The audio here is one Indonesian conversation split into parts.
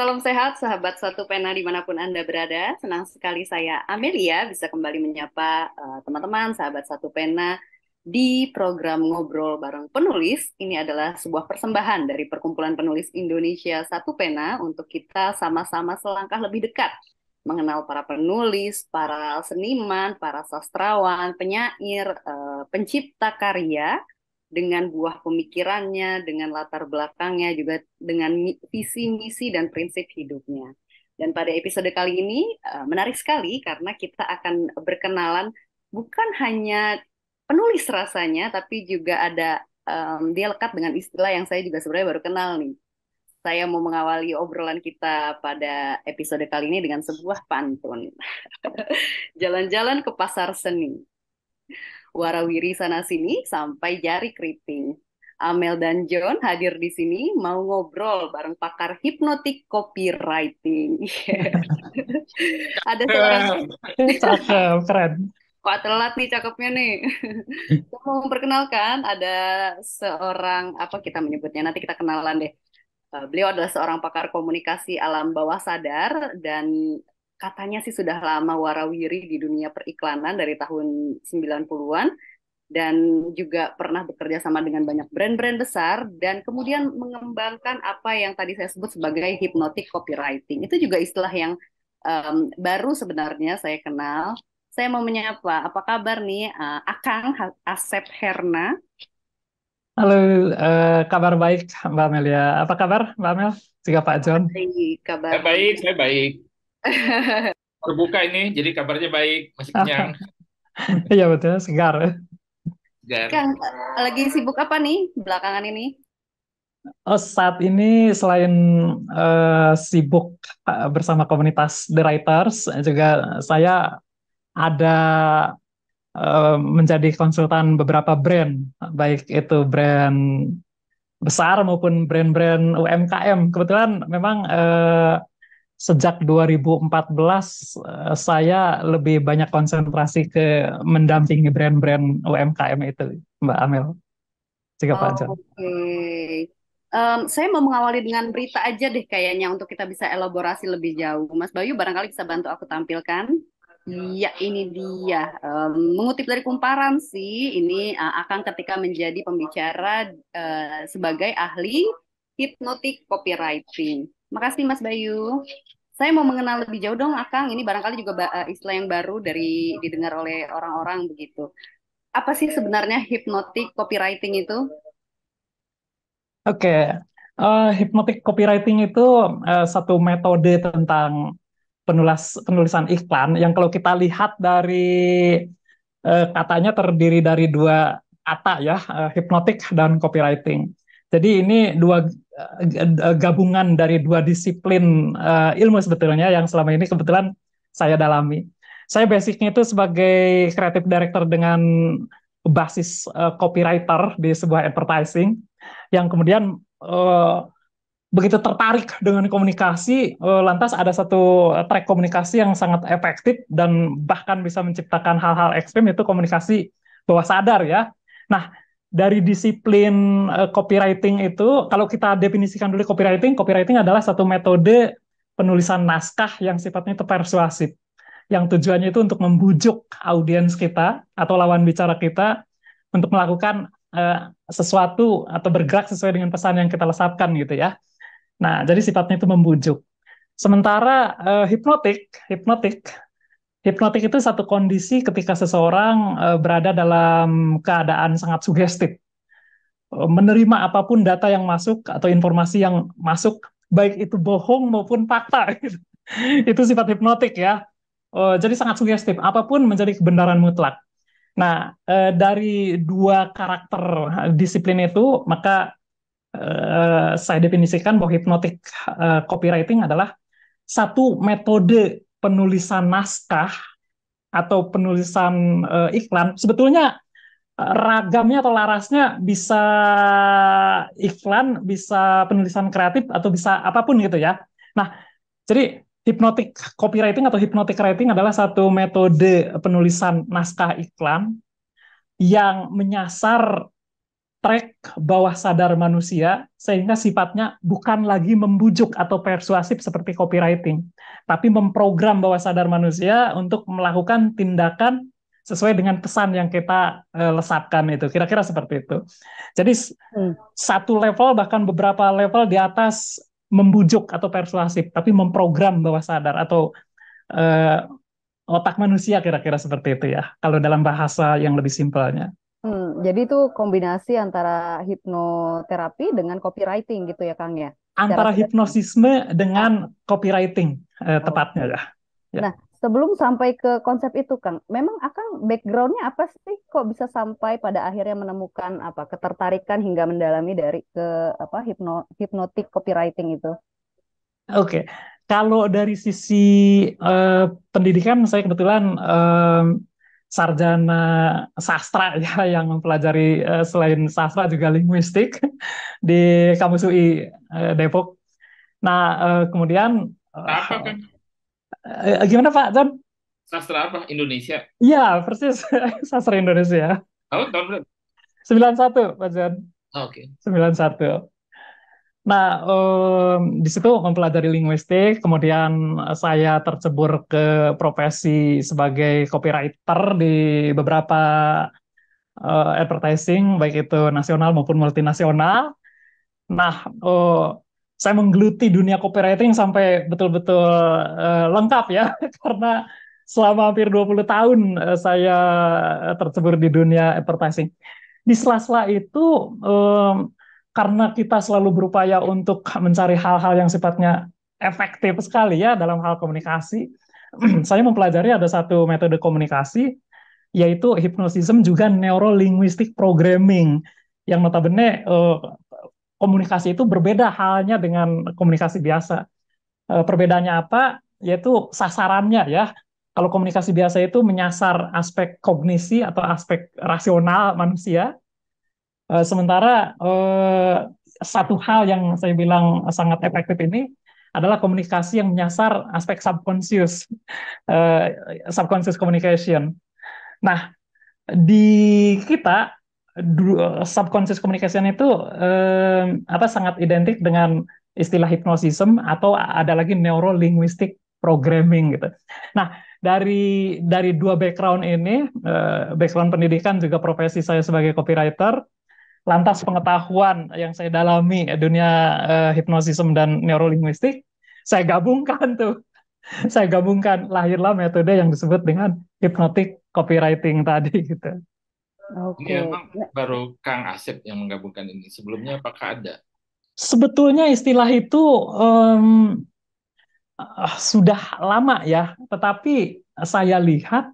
Salam sehat, sahabat Satu Pena dimanapun Anda berada. Senang sekali saya Amelia bisa kembali menyapa teman-teman, sahabat Satu Pena di program Ngobrol Bareng Penulis. Ini adalah sebuah persembahan dari Perkumpulan Penulis Indonesia Satu Pena untuk kita sama-sama selangkah lebih dekat mengenal para penulis, para seniman, para sastrawan, penyair, pencipta karya dengan buah pemikirannya, dengan latar belakangnya, juga dengan visi, misi, dan prinsip hidupnya. Dan pada episode kali ini menarik sekali karena kita akan berkenalan bukan hanya penulis rasanya, tapi juga ada dia lekat dengan istilah yang saya juga sebenarnya baru kenal nih. Saya mau mengawali obrolan kita pada episode kali ini dengan sebuah pantun. Jalan-jalan ke pasar seni. Warawiri sana sini sampai jari keriting. Amel dan John hadir di sini mau ngobrol bareng pakar hipnotik copywriting. Ada seorang, Cakep, keren. wah telat nih cakepnya nih. Saya mau memperkenalkan ada seorang, apa kita menyebutnya, nanti kita kenalan deh. Beliau adalah seorang pakar komunikasi alam bawah sadar dan katanya sih sudah lama warawiri di dunia periklanan dari tahun 90-an dan juga pernah bekerja sama dengan banyak brand-brand besar dan kemudian mengembangkan apa yang tadi saya sebut sebagai hypnotic copywriting. Itu juga istilah yang baru sebenarnya saya kenal. Saya mau menyapa, apa kabar nih Akang Asep Herna? Halo, kabar baik Mbak Amelia. Apa kabar Mbak Amel? Juga Pak John. Baik, kabar Saya baik, baik. saya baik. Berbuka ini, jadi kabarnya baik, masih kenyang, Iya betul, segar. segar. Kang, lagi sibuk apa nih belakangan ini? Oh, saat ini selain sibuk bersama komunitas The Writers, juga saya ada menjadi konsultan beberapa brand, baik itu brand besar maupun brand-brand UMKM. Kebetulan memang sejak 2014 saya lebih banyak konsentrasi ke mendampingi brand-brand UMKM itu, Mbak Amel, juga Pak John. Oke. Saya mau mengawali dengan berita aja deh kayaknya untuk kita bisa elaborasi lebih jauh. Mas Bayu barangkali bisa bantu aku tampilkan. Iya, ini dia. Mengutip dari kumparan sih, ini akan ketika menjadi pembicara sebagai ahli hipnotik copywriting. Makasih Mas Bayu. Saya mau mengenal lebih jauh dong, Akang. Ini barangkali juga istilah yang baru dari didengar oleh orang-orang begitu. Apa sih sebenarnya hipnotik copywriting itu? Oke, hypnotic copywriting itu satu metode tentang penulisan iklan yang kalau kita lihat dari katanya terdiri dari dua kata ya, hypnotic dan copywriting. Jadi ini dua gabungan dari dua disiplin ilmu sebetulnya yang selama ini kebetulan saya dalami. Saya basicnya itu sebagai creative director dengan basis copywriter di sebuah advertising yang kemudian begitu tertarik dengan komunikasi, lantas ada satu track komunikasi yang sangat efektif dan bahkan bisa menciptakan hal-hal ekstrim, itu komunikasi bawah sadar ya. Nah, dari disiplin copywriting itu, kalau kita definisikan dulu copywriting, copywriting adalah satu metode penulisan naskah yang sifatnya itu persuasif, yang tujuannya itu untuk membujuk audiens kita atau lawan bicara kita untuk melakukan sesuatu atau bergerak sesuai dengan pesan yang kita lesapkan gitu ya. Nah, jadi sifatnya itu membujuk. Sementara hipnotik, hipnotik itu satu kondisi ketika seseorang berada dalam keadaan sangat sugestif, menerima apapun data yang masuk atau informasi yang masuk, baik itu bohong maupun fakta. Gitu. Itu sifat hipnotik ya. Jadi sangat sugestif, apapun menjadi kebenaran mutlak. Nah, dari dua karakter disiplin itu, maka saya definisikan bahwa hypnotic copywriting adalah satu metode penulisan naskah atau penulisan iklan. Sebetulnya ragamnya atau larasnya bisa iklan, bisa penulisan kreatif, atau bisa apapun gitu ya. Nah, jadi hypnotic copywriting atau hypnotic writing adalah satu metode penulisan naskah iklan yang menyasar track bawah sadar manusia sehingga sifatnya bukan lagi membujuk atau persuasif seperti copywriting, tapi memprogram bawah sadar manusia untuk melakukan tindakan sesuai dengan pesan yang kita lesapkan itu. Kira-kira seperti itu. Jadi Hmm. satu level bahkan beberapa level di atas membujuk atau persuasif, tapi memprogram bawah sadar atau eh, otak manusia kira-kira seperti itu ya. Kalau dalam bahasa yang lebih simpelnya. Jadi itu kombinasi antara hipnoterapi dengan copywriting gitu ya, Kang ya? Secara Antara sederhana. hipnosisme dengan copywriting tepatnya Oke. ya. Ya. Nah, sebelum sampai ke konsep itu, Kang, memang Akang backgroundnya apa sih? Kok bisa sampai pada akhirnya menemukan apa ketertarikan hingga mendalami dari ke apa hipnotik copywriting itu? Oke, kalau dari sisi pendidikan, saya kebetulan sarjana sastra ya, yang mempelajari selain sastra juga linguistik di Kampus UI Depok. Nah, kemudian Apa kan? gimana Pak John? Sastra apa? Indonesia. Iya, persis sastra Indonesia. Oh, tahun berapa? 91 Pak John. Oke. 91. Nah, di situ mempelajari linguistik, kemudian saya tercebur ke profesi sebagai copywriter di beberapa advertising, baik itu nasional maupun multinasional. Nah, saya menggeluti dunia copywriting sampai betul-betul lengkap ya, karena selama hampir 20 tahun saya tercebur di dunia advertising. Di sela-sela itu, karena kita selalu berupaya untuk mencari hal-hal yang sifatnya efektif sekali ya dalam hal komunikasi, saya mempelajari ada satu metode komunikasi, yaitu hypnotism juga neurolinguistic programming, yang notabene komunikasi itu berbeda halnya dengan komunikasi biasa. Perbedaannya apa? Yaitu sasarannya ya. Kalau komunikasi biasa itu menyasar aspek kognisi atau aspek rasional manusia, sementara satu hal yang saya bilang sangat efektif ini adalah komunikasi yang menyasar aspek subconscious, subconscious communication. Nah, di kita subconscious communication itu sangat identik dengan istilah hypnotism atau ada lagi neurolinguistic programming gitu. Nah, dari dua background ini, background pendidikan juga profesi saya sebagai copywriter, lantas pengetahuan yang saya dalami dunia hypnotism dan neurolinguistik, saya gabungkan tuh. Saya gabungkan, lahirlah metode yang disebut dengan hypnotic copywriting tadi gitu. Ini Oke. emang baru Kang Asep yang menggabungkan ini. Sebelumnya apakah ada? Sebetulnya istilah itu sudah lama ya, tetapi saya lihat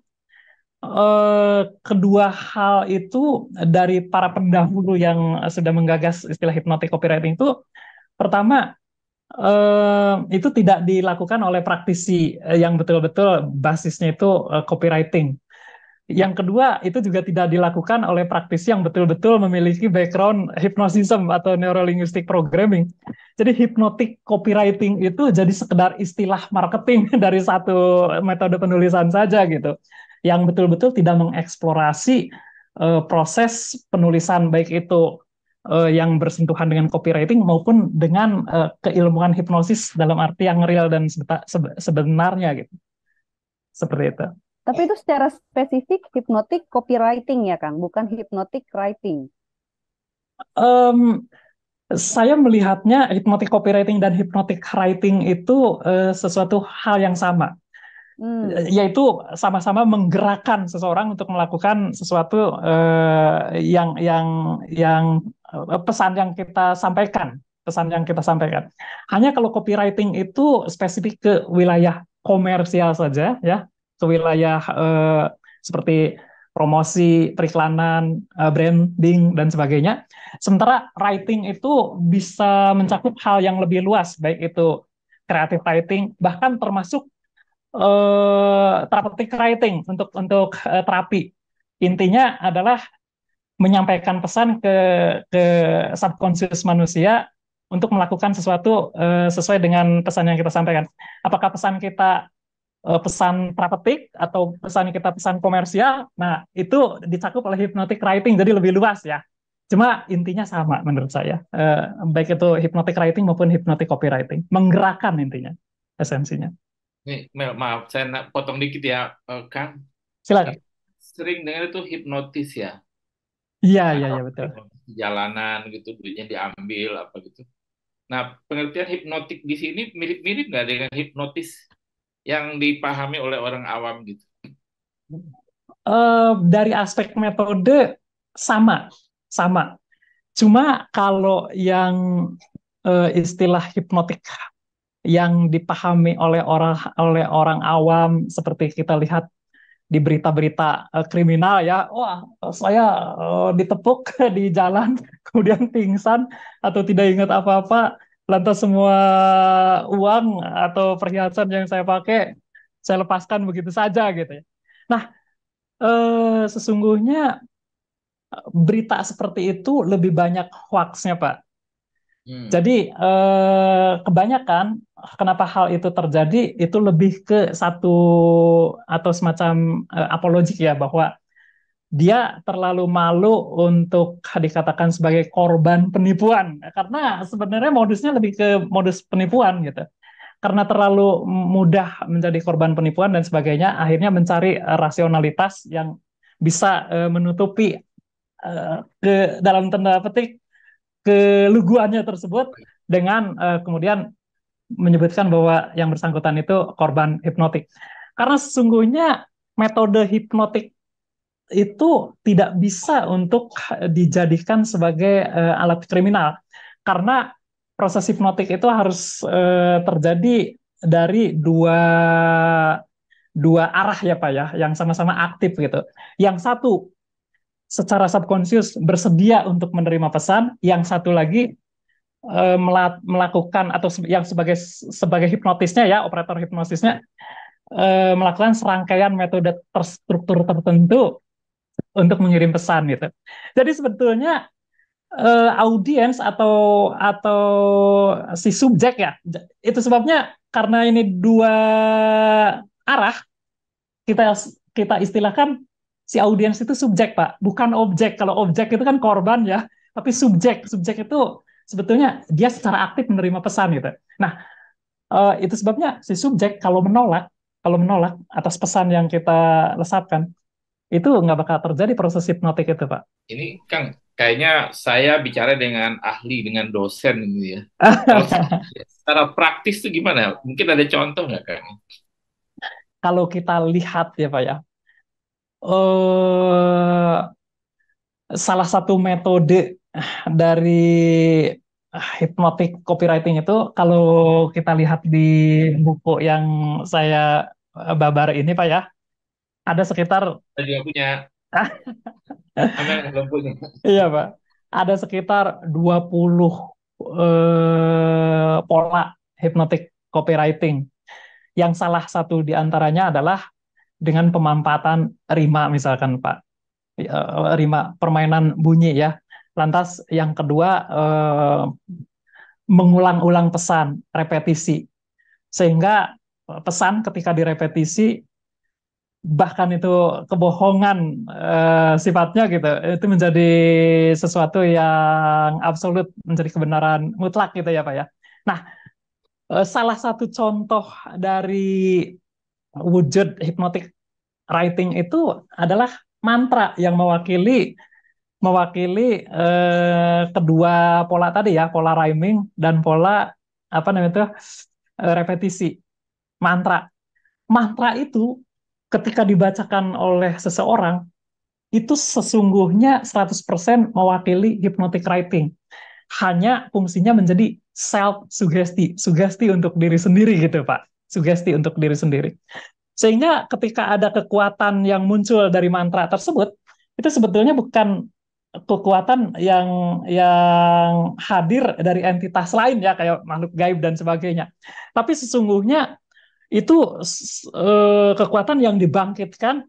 kedua hal itu dari para pendahulu yang sudah menggagas istilah hypnotic copywriting itu, pertama itu tidak dilakukan oleh praktisi yang betul-betul basisnya itu copywriting. Yang kedua, itu juga tidak dilakukan oleh praktisi yang betul-betul memiliki background hypnotism atau neurolinguistic programming. Jadi hypnotic copywriting itu jadi sekedar istilah marketing dari satu metode penulisan saja gitu, yang betul-betul tidak mengeksplorasi proses penulisan baik itu yang bersentuhan dengan copywriting maupun dengan keilmuan hipnosis dalam arti yang real dan sebenarnya gitu. Seperti itu. Tapi itu secara spesifik hipnotik copywriting ya, Kang, bukan hypnotic writing. Um, saya melihatnya hypnotic copywriting dan hypnotic writing itu sesuatu hal yang sama, yaitu sama-sama menggerakkan seseorang untuk melakukan sesuatu yang pesan yang kita sampaikan, pesan yang kita sampaikan. Hanya kalau copywriting itu spesifik ke wilayah komersial saja, ya, ke wilayah seperti promosi, periklanan, branding dan sebagainya. Sementara writing itu bisa mencakup hal yang lebih luas, baik itu creative writing, bahkan termasuk therapeutic writing untuk terapi. Intinya adalah menyampaikan pesan ke subconscious manusia untuk melakukan sesuatu sesuai dengan pesan yang kita sampaikan. Apakah pesan kita pesan terapetik atau pesan kita pesan komersial? Nah, itu dicakup oleh hypnotic writing, jadi lebih luas ya. Cuma intinya sama menurut saya. Baik itu hypnotic writing maupun hypnotic copywriting. Menggerakkan intinya, esensinya. Nih, Mel, maaf, saya potong dikit ya, Kang. Silakan. Sering dengar itu hipnotis ya. Iya, Nah, iya, iya, betul. di jalanan gitu, duitnya diambil apa gitu. Nah, pengertian hipnotik di sini mirip-mirip nggak dengan hipnotis yang dipahami oleh orang awam gitu? Dari aspek metode sama, sama. Cuma kalau yang istilah hipnotik yang dipahami oleh orang awam seperti kita lihat di berita-berita kriminal ya, wah saya ditepuk di jalan kemudian pingsan atau tidak ingat apa-apa, lantas semua uang atau perhiasan yang saya pakai saya lepaskan begitu saja gitu ya. Nah, sesungguhnya berita seperti itu lebih banyak hoaxnya, Pak. Hmm. Jadi kebanyakan kenapa hal itu terjadi itu lebih ke satu atau semacam apologik ya, bahwa dia terlalu malu untuk dikatakan sebagai korban penipuan karena sebenarnya modusnya lebih ke modus penipuan gitu. Karena terlalu mudah menjadi korban penipuan dan sebagainya, akhirnya mencari rasionalitas yang bisa menutupi ke dalam tanda petik keluguannya tersebut dengan kemudian menyebutkan bahwa yang bersangkutan itu korban hipnotik. Karena sesungguhnya metode hipnotik itu tidak bisa untuk dijadikan sebagai alat kriminal. Karena proses hipnotik itu harus terjadi dari dua arah ya Pak ya, yang sama-sama aktif gitu. Yang satu secara subconscious bersedia untuk menerima pesan, yang satu lagi melakukan atau yang sebagai hipnotisnya ya, operator hipnosisnya melakukan serangkaian metode terstruktur tertentu untuk mengirim pesan gitu. Jadi sebetulnya audiens atau si subjek ya, itu sebabnya karena ini dua arah, kita kita istilahkan si audiens itu subjek Pak, bukan objek. Kalau objek itu kan korban ya, tapi subjek itu sebetulnya dia secara aktif menerima pesan gitu. Nah, itu sebabnya si subjek kalau menolak atas pesan yang kita lesapkan, itu nggak bakal terjadi proses hipnotik itu Pak. Ini Kang, kayaknya saya bicara dengan ahli, dengan dosen gitu ya. Kalau secara praktis itu gimana? Mungkin ada contoh nggak Kang? Kalau kita lihat ya Pak ya, eh salah satu metode dari hypnotic copywriting itu, kalau kita lihat di buku yang saya babar ini Pak ya, ada sekitar Saya juga punya, Amel belum punya. iya Pak, ada sekitar 20 pola hypnotic copywriting, yang salah satu di antaranya adalah dengan pemanfaatan rima misalkan Pak. Rima, permainan bunyi ya. Lantas yang kedua mengulang-ulang pesan, repetisi. Sehingga pesan ketika direpetisi, bahkan itu kebohongan sifatnya gitu, itu menjadi sesuatu yang absolut, menjadi kebenaran mutlak gitu ya Pak ya. Nah, salah satu contoh dari wujud hypnotic writing itu adalah mantra yang mewakili kedua pola tadi ya, pola rhyming dan pola apa namanya itu repetisi. Mantra itu ketika dibacakan oleh seseorang itu sesungguhnya 100% mewakili hypnotic writing. Hanya fungsinya menjadi self sugesti, sugesti untuk diri sendiri gitu Pak. Sugesti untuk diri sendiri. Sehingga ketika ada kekuatan yang muncul dari mantra tersebut, itu sebetulnya bukan kekuatan yang hadir dari entitas lain ya, kayak makhluk gaib dan sebagainya. Tapi sesungguhnya itu kekuatan yang dibangkitkan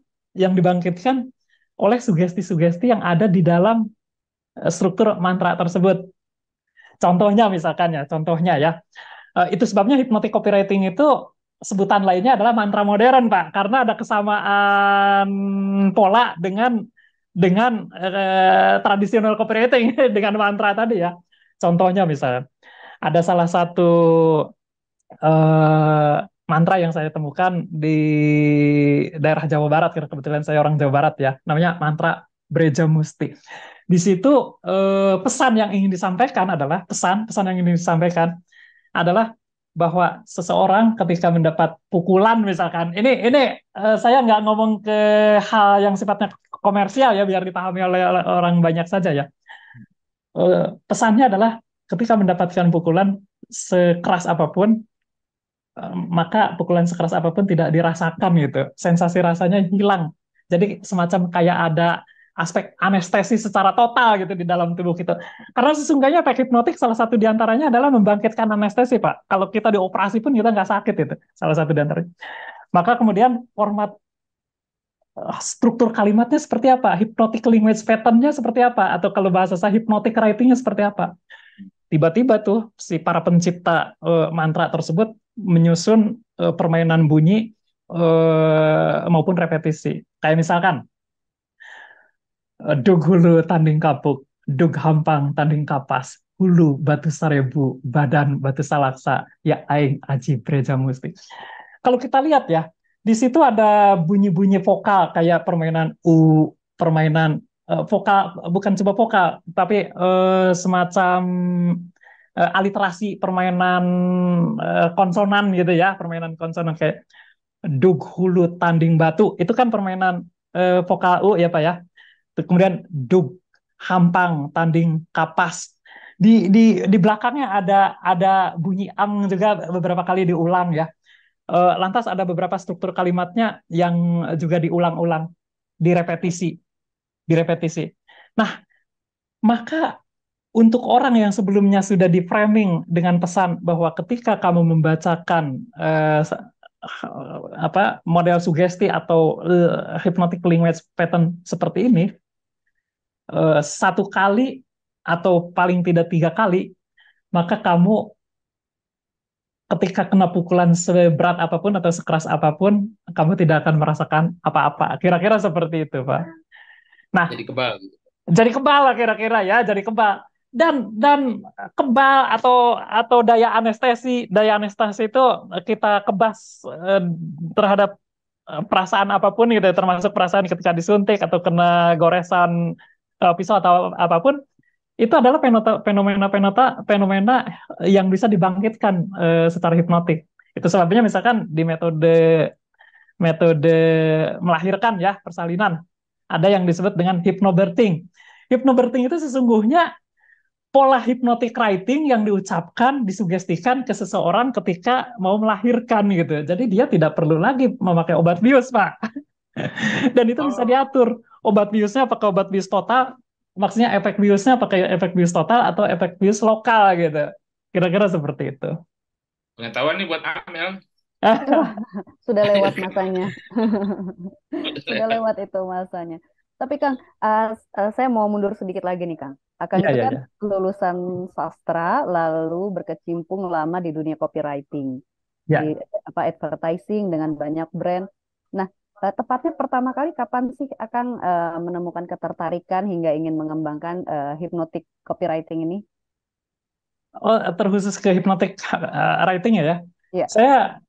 oleh sugesti-sugesti yang ada di dalam struktur mantra tersebut. Contohnya ya, itu sebabnya hypnotic copywriting itu sebutan lainnya adalah mantra modern, Pak, karena ada kesamaan pola dengan dengan tradisional copywriting dengan mantra tadi ya. Contohnya misalnya ada salah satu eh, mantra yang saya temukan di daerah Jawa Barat, karena kebetulan saya orang Jawa Barat ya, namanya mantra Breja Musti. Di situ pesan yang ingin disampaikan adalah pesan yang ingin disampaikan adalah bahwa seseorang ketika mendapat pukulan misalkan, ini saya nggak ngomong ke hal yang sifatnya komersial ya biar dipahami oleh orang banyak saja ya. Pesannya adalah ketika mendapatkan pukulan sekeras apapun, maka pukulan sekeras apapun tidak dirasakan gitu. Sensasi rasanya hilang. Jadi semacam kayak ada aspek anestesi secara total gitu di dalam tubuh kita. Karena sesungguhnya efek hipnotik salah satu diantaranya adalah membangkitkan anestesi, Pak. Kalau kita dioperasi pun kita nggak sakit itu. Salah satu diantaranya. Maka kemudian format struktur kalimatnya seperti apa? Hypnotic language pattern-nya seperti apa? Atau kalau bahasa saya hypnotic writing-nya seperti apa? Tiba-tiba tuh si para pencipta mantra tersebut menyusun permainan bunyi maupun repetisi. Kayak misalkan, dug hulu tanding kapuk, dug hampang tanding kapas, hulu batu sarebu, badan batu salaksa, ya aing aji preja musti. Kalau kita lihat ya, di situ ada bunyi-bunyi vokal kayak permainan permainan vokal, bukan coba vokal, tapi semacam aliterasi permainan konsonan gitu ya, permainan konsonan kayak dug hulu tanding batu, itu kan permainan vokal U ya Pak ya. Kemudian dug hampang tanding kapas. Di belakangnya ada bunyi ang juga beberapa kali diulang ya. Lantas ada beberapa struktur kalimatnya yang juga diulang-ulang, direpetisi, direpetisi. Nah, maka untuk orang yang sebelumnya sudah di framing dengan pesan bahwa ketika kamu membacakan model sugesti atau hypnotic language pattern seperti ini, satu kali atau paling tidak 3 kali, maka kamu ketika kena pukulan seberat apapun atau sekeras apapun, kamu tidak akan merasakan apa-apa. Kira-kira seperti itu, Pak. Nah, Jadi kebal. jadi kebal lah kira-kira ya, jadi kebal. Dan kebal atau daya anestesi itu kita kebas terhadap perasaan apapun gitu, termasuk perasaan ketika disuntik atau kena goresan pisau atau apapun, itu adalah fenomena yang bisa dibangkitkan secara hipnotik. Itu sebabnya misalkan di metode metode melahirkan ya, persalinan, ada yang disebut dengan hypnobirthing. Hypnobirthing itu sesungguhnya pola hypnotic writing yang diucapkan, disugestikan ke seseorang ketika mau melahirkan gitu. Jadi dia tidak perlu lagi memakai obat bius, Pak. Dan itu bisa Oh, diatur. Obat biusnya apakah obat bius total, maksudnya efek biusnya pakai efek bius total atau efek bius lokal gitu. Kira-kira seperti itu. pengetahuan nih buat Amel. Wah, sudah lewat masanya. Sudah lewat itu masanya. Tapi Kang, saya mau mundur sedikit lagi nih Kang. Akang Iya, itu iya, kan iya. lulusan sastra, lalu berkecimpung lama di dunia copywriting, di Ya. advertising dengan banyak brand. Nah, tepatnya pertama kali kapan sih Akang menemukan ketertarikan hingga ingin mengembangkan hypnotic copywriting ini? Oh, terkhusus ke hypnotic writing ya. Ya. Saya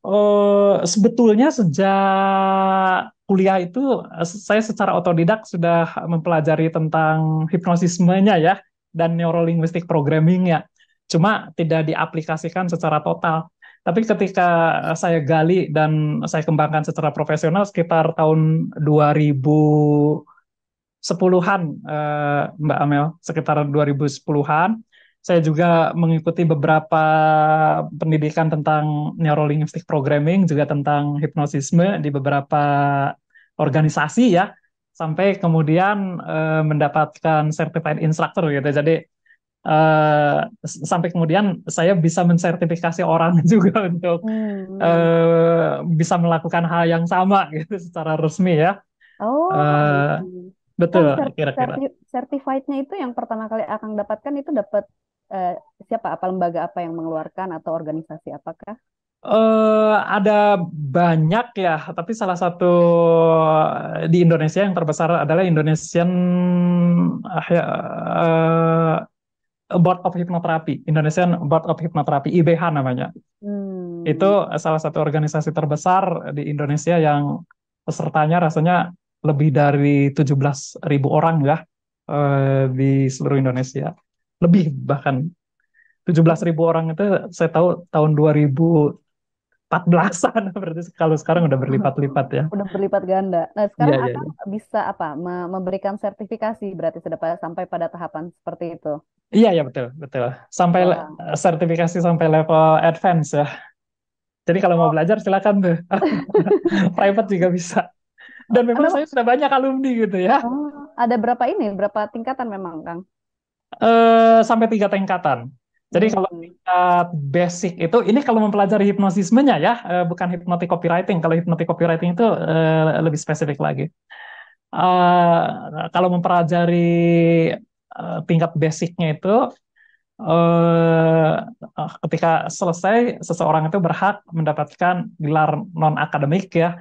sebetulnya sejak kuliah itu saya secara otodidak sudah mempelajari tentang hipnosismenya ya dan neurolinguistic programming ya. Cuma tidak diaplikasikan secara total. Tapi ketika saya gali dan saya kembangkan secara profesional sekitar tahun 2010-an, Mbak Amel, sekitar 2010-an, saya juga mengikuti beberapa pendidikan tentang neurolinguistic programming, juga tentang hipnosisme di beberapa organisasi ya, sampai kemudian mendapatkan certified instructor gitu. Jadi sampai kemudian saya bisa mensertifikasi orang juga untuk Hmm. bisa melakukan hal yang sama gitu secara resmi ya. Oh, Eh, gitu. betul, Kang, kira-kira. certified-nya itu yang pertama kali Akang dapatkan itu dapat eh, siapa? Apa lembaga apa yang mengeluarkan atau organisasi apakah? Ada banyak ya, tapi salah satu di Indonesia yang terbesar adalah Indonesian Board of Hypnotherapy, Indonesian Board of Hypnotherapy, IBH namanya. Itu Hmm. salah satu organisasi terbesar di Indonesia yang pesertanya rasanya lebih dari 17.000 orang ya, di seluruh Indonesia. Lebih bahkan 17.000 orang itu saya tahu tahun 2014-an, berarti kalau sekarang udah berlipat-lipat ya. Udah berlipat ganda. Nah, Iya, sekarang iya, Akang iya. bisa apa? Memberikan sertifikasi berarti sudah sampai pada tahapan seperti itu. Iya, ya betul, betul. Sampai Wah. sertifikasi sampai level advance ya. Jadi kalau mau Oh, belajar silakan tuh. Private juga bisa. Dan memang Anda saya sudah banyak alumni gitu ya. ada berapa ini? Berapa tingkatan memang, Kang? Sampai 3 tingkatan. Jadi kalau Hmm. tingkat basic itu, ini kalau mempelajari hipnosismenya ya, bukan hypnotic copywriting. Kalau hypnotic copywriting itu lebih spesifik lagi. Kalau mempelajari tingkat basicnya itu, eh, ketika selesai, seseorang itu berhak mendapatkan gelar non akademik ya.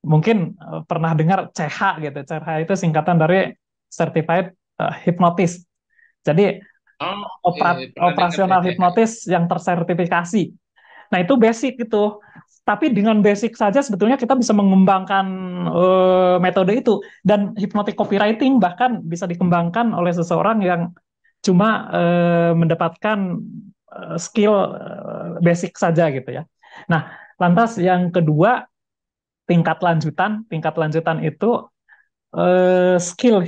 Mungkin pernah dengar CH gitu. CH itu singkatan dari Certified Hypnotist. Jadi Oke, pernah dengar saya operasional CH. hipnotis yang tersertifikasi. Nah, itu basic itu. Tapi dengan basic saja sebetulnya kita bisa mengembangkan metode itu. Dan hypnotic copywriting bahkan bisa dikembangkan oleh seseorang yang cuma mendapatkan skill basic saja gitu ya. Nah, lantas yang kedua, tingkat lanjutan itu skill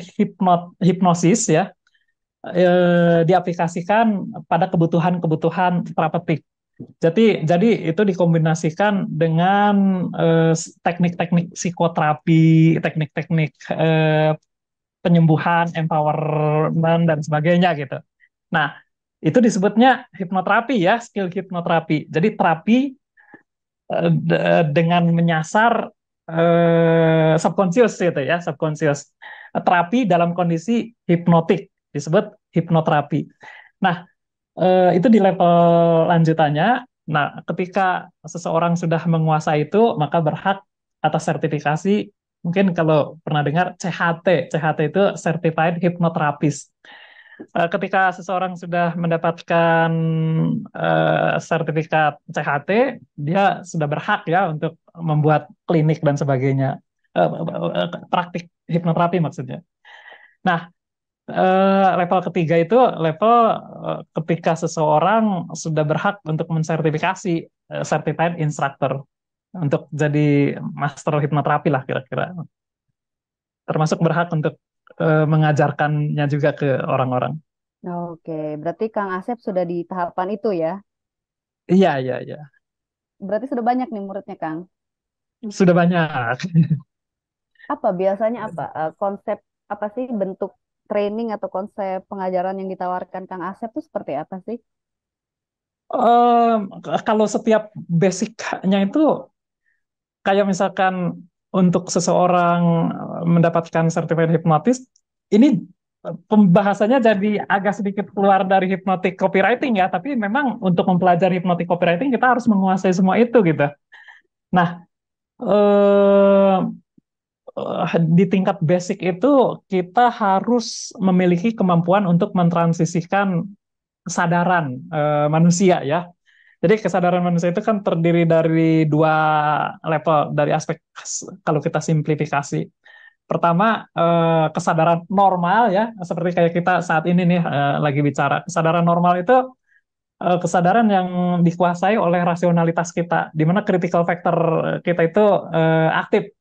hipnosis ya, diaplikasikan pada kebutuhan-kebutuhan terapeutik. Jadi itu dikombinasikan dengan teknik-teknik psikoterapi, teknik-teknik penyembuhan, empowerment dan sebagainya gitu. Nah, itu disebutnya hipnoterapi ya, skill hipnoterapi. Jadi terapi dengan menyasar subconscious itu ya, subconscious. Terapi dalam kondisi hipnotik disebut hipnoterapi. Nah, itu di level lanjutannya. Nah, ketika seseorang sudah menguasai itu, maka berhak atas sertifikasi. Mungkin kalau pernah dengar CHT, CHT itu Certified Hypnotherapist. Ketika seseorang sudah mendapatkan sertifikat CHT, dia sudah berhak ya untuk membuat klinik dan sebagainya, praktik hipnoterapi maksudnya. Nah, level ketiga itu level ketika seseorang sudah berhak untuk mensertifikasi certified instructor untuk jadi master hipnoterapi lah kira-kira. Termasuk berhak untuk mengajarkannya juga ke orang-orang. Oke, berarti Kang Asep sudah di tahapan itu ya. Iya, iya, iya. Berarti sudah banyak nih muridnya, Kang. Sudah banyak. Apa biasanya konsep apa sih bentuk training atau konsep pengajaran yang ditawarkan Kang Asep itu seperti apa sih? Em, Kalau setiap basicnya itu kayak misalkan untuk seseorang mendapatkan sertifikat hipnotis, ini pembahasannya jadi agak sedikit keluar dari hypnotic copywriting ya, tapi memang untuk mempelajari hypnotic copywriting kita harus menguasai semua itu gitu. Nah, eh, di tingkat basic itu kita harus memiliki kemampuan untuk mentransisikan kesadaran manusia ya. Jadi kesadaran manusia itu kan terdiri dari dua level dari aspek, kalau kita simplifikasi. Pertama, kesadaran normal ya, seperti kayak kita saat ini nih lagi bicara. Kesadaran normal itu kesadaran yang dikuasai oleh rasionalitas kita, di mana critical factor kita itu aktif.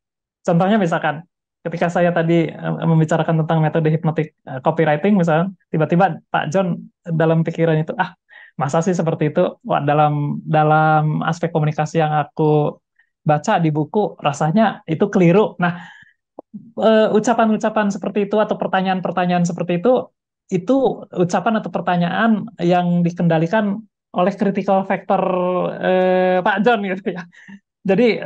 Contohnya misalkan, ketika saya tadi membicarakan tentang metode hypnotic copywriting, misalnya, tiba-tiba Pak John dalam pikiran itu, masa sih seperti itu? Wah, dalam dalam aspek komunikasi yang aku baca di buku, rasanya itu keliru. Nah, ucapan-ucapan seperti itu atau pertanyaan-pertanyaan seperti itu ucapan atau pertanyaan yang dikendalikan oleh critical factor Pak John gitu ya. Jadi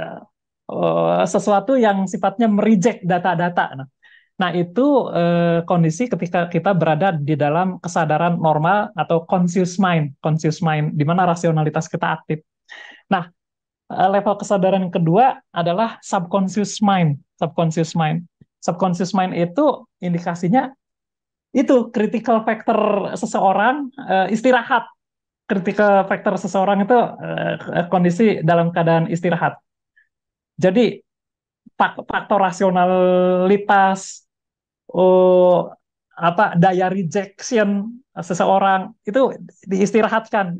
sesuatu yang sifatnya mereject data-data. Nah, itu kondisi ketika kita berada di dalam kesadaran normal atau conscious mind di mana rasionalitas kita aktif. Nah, level kesadaran yang kedua adalah subconscious mind. Subconscious mind. Subconscious mind itu indikasinya itu critical factor seseorang istirahat. Critical factor seseorang itu kondisi dalam keadaan istirahat. Jadi faktor rasionalitas, oh, daya rejection seseorang itu diistirahatkan.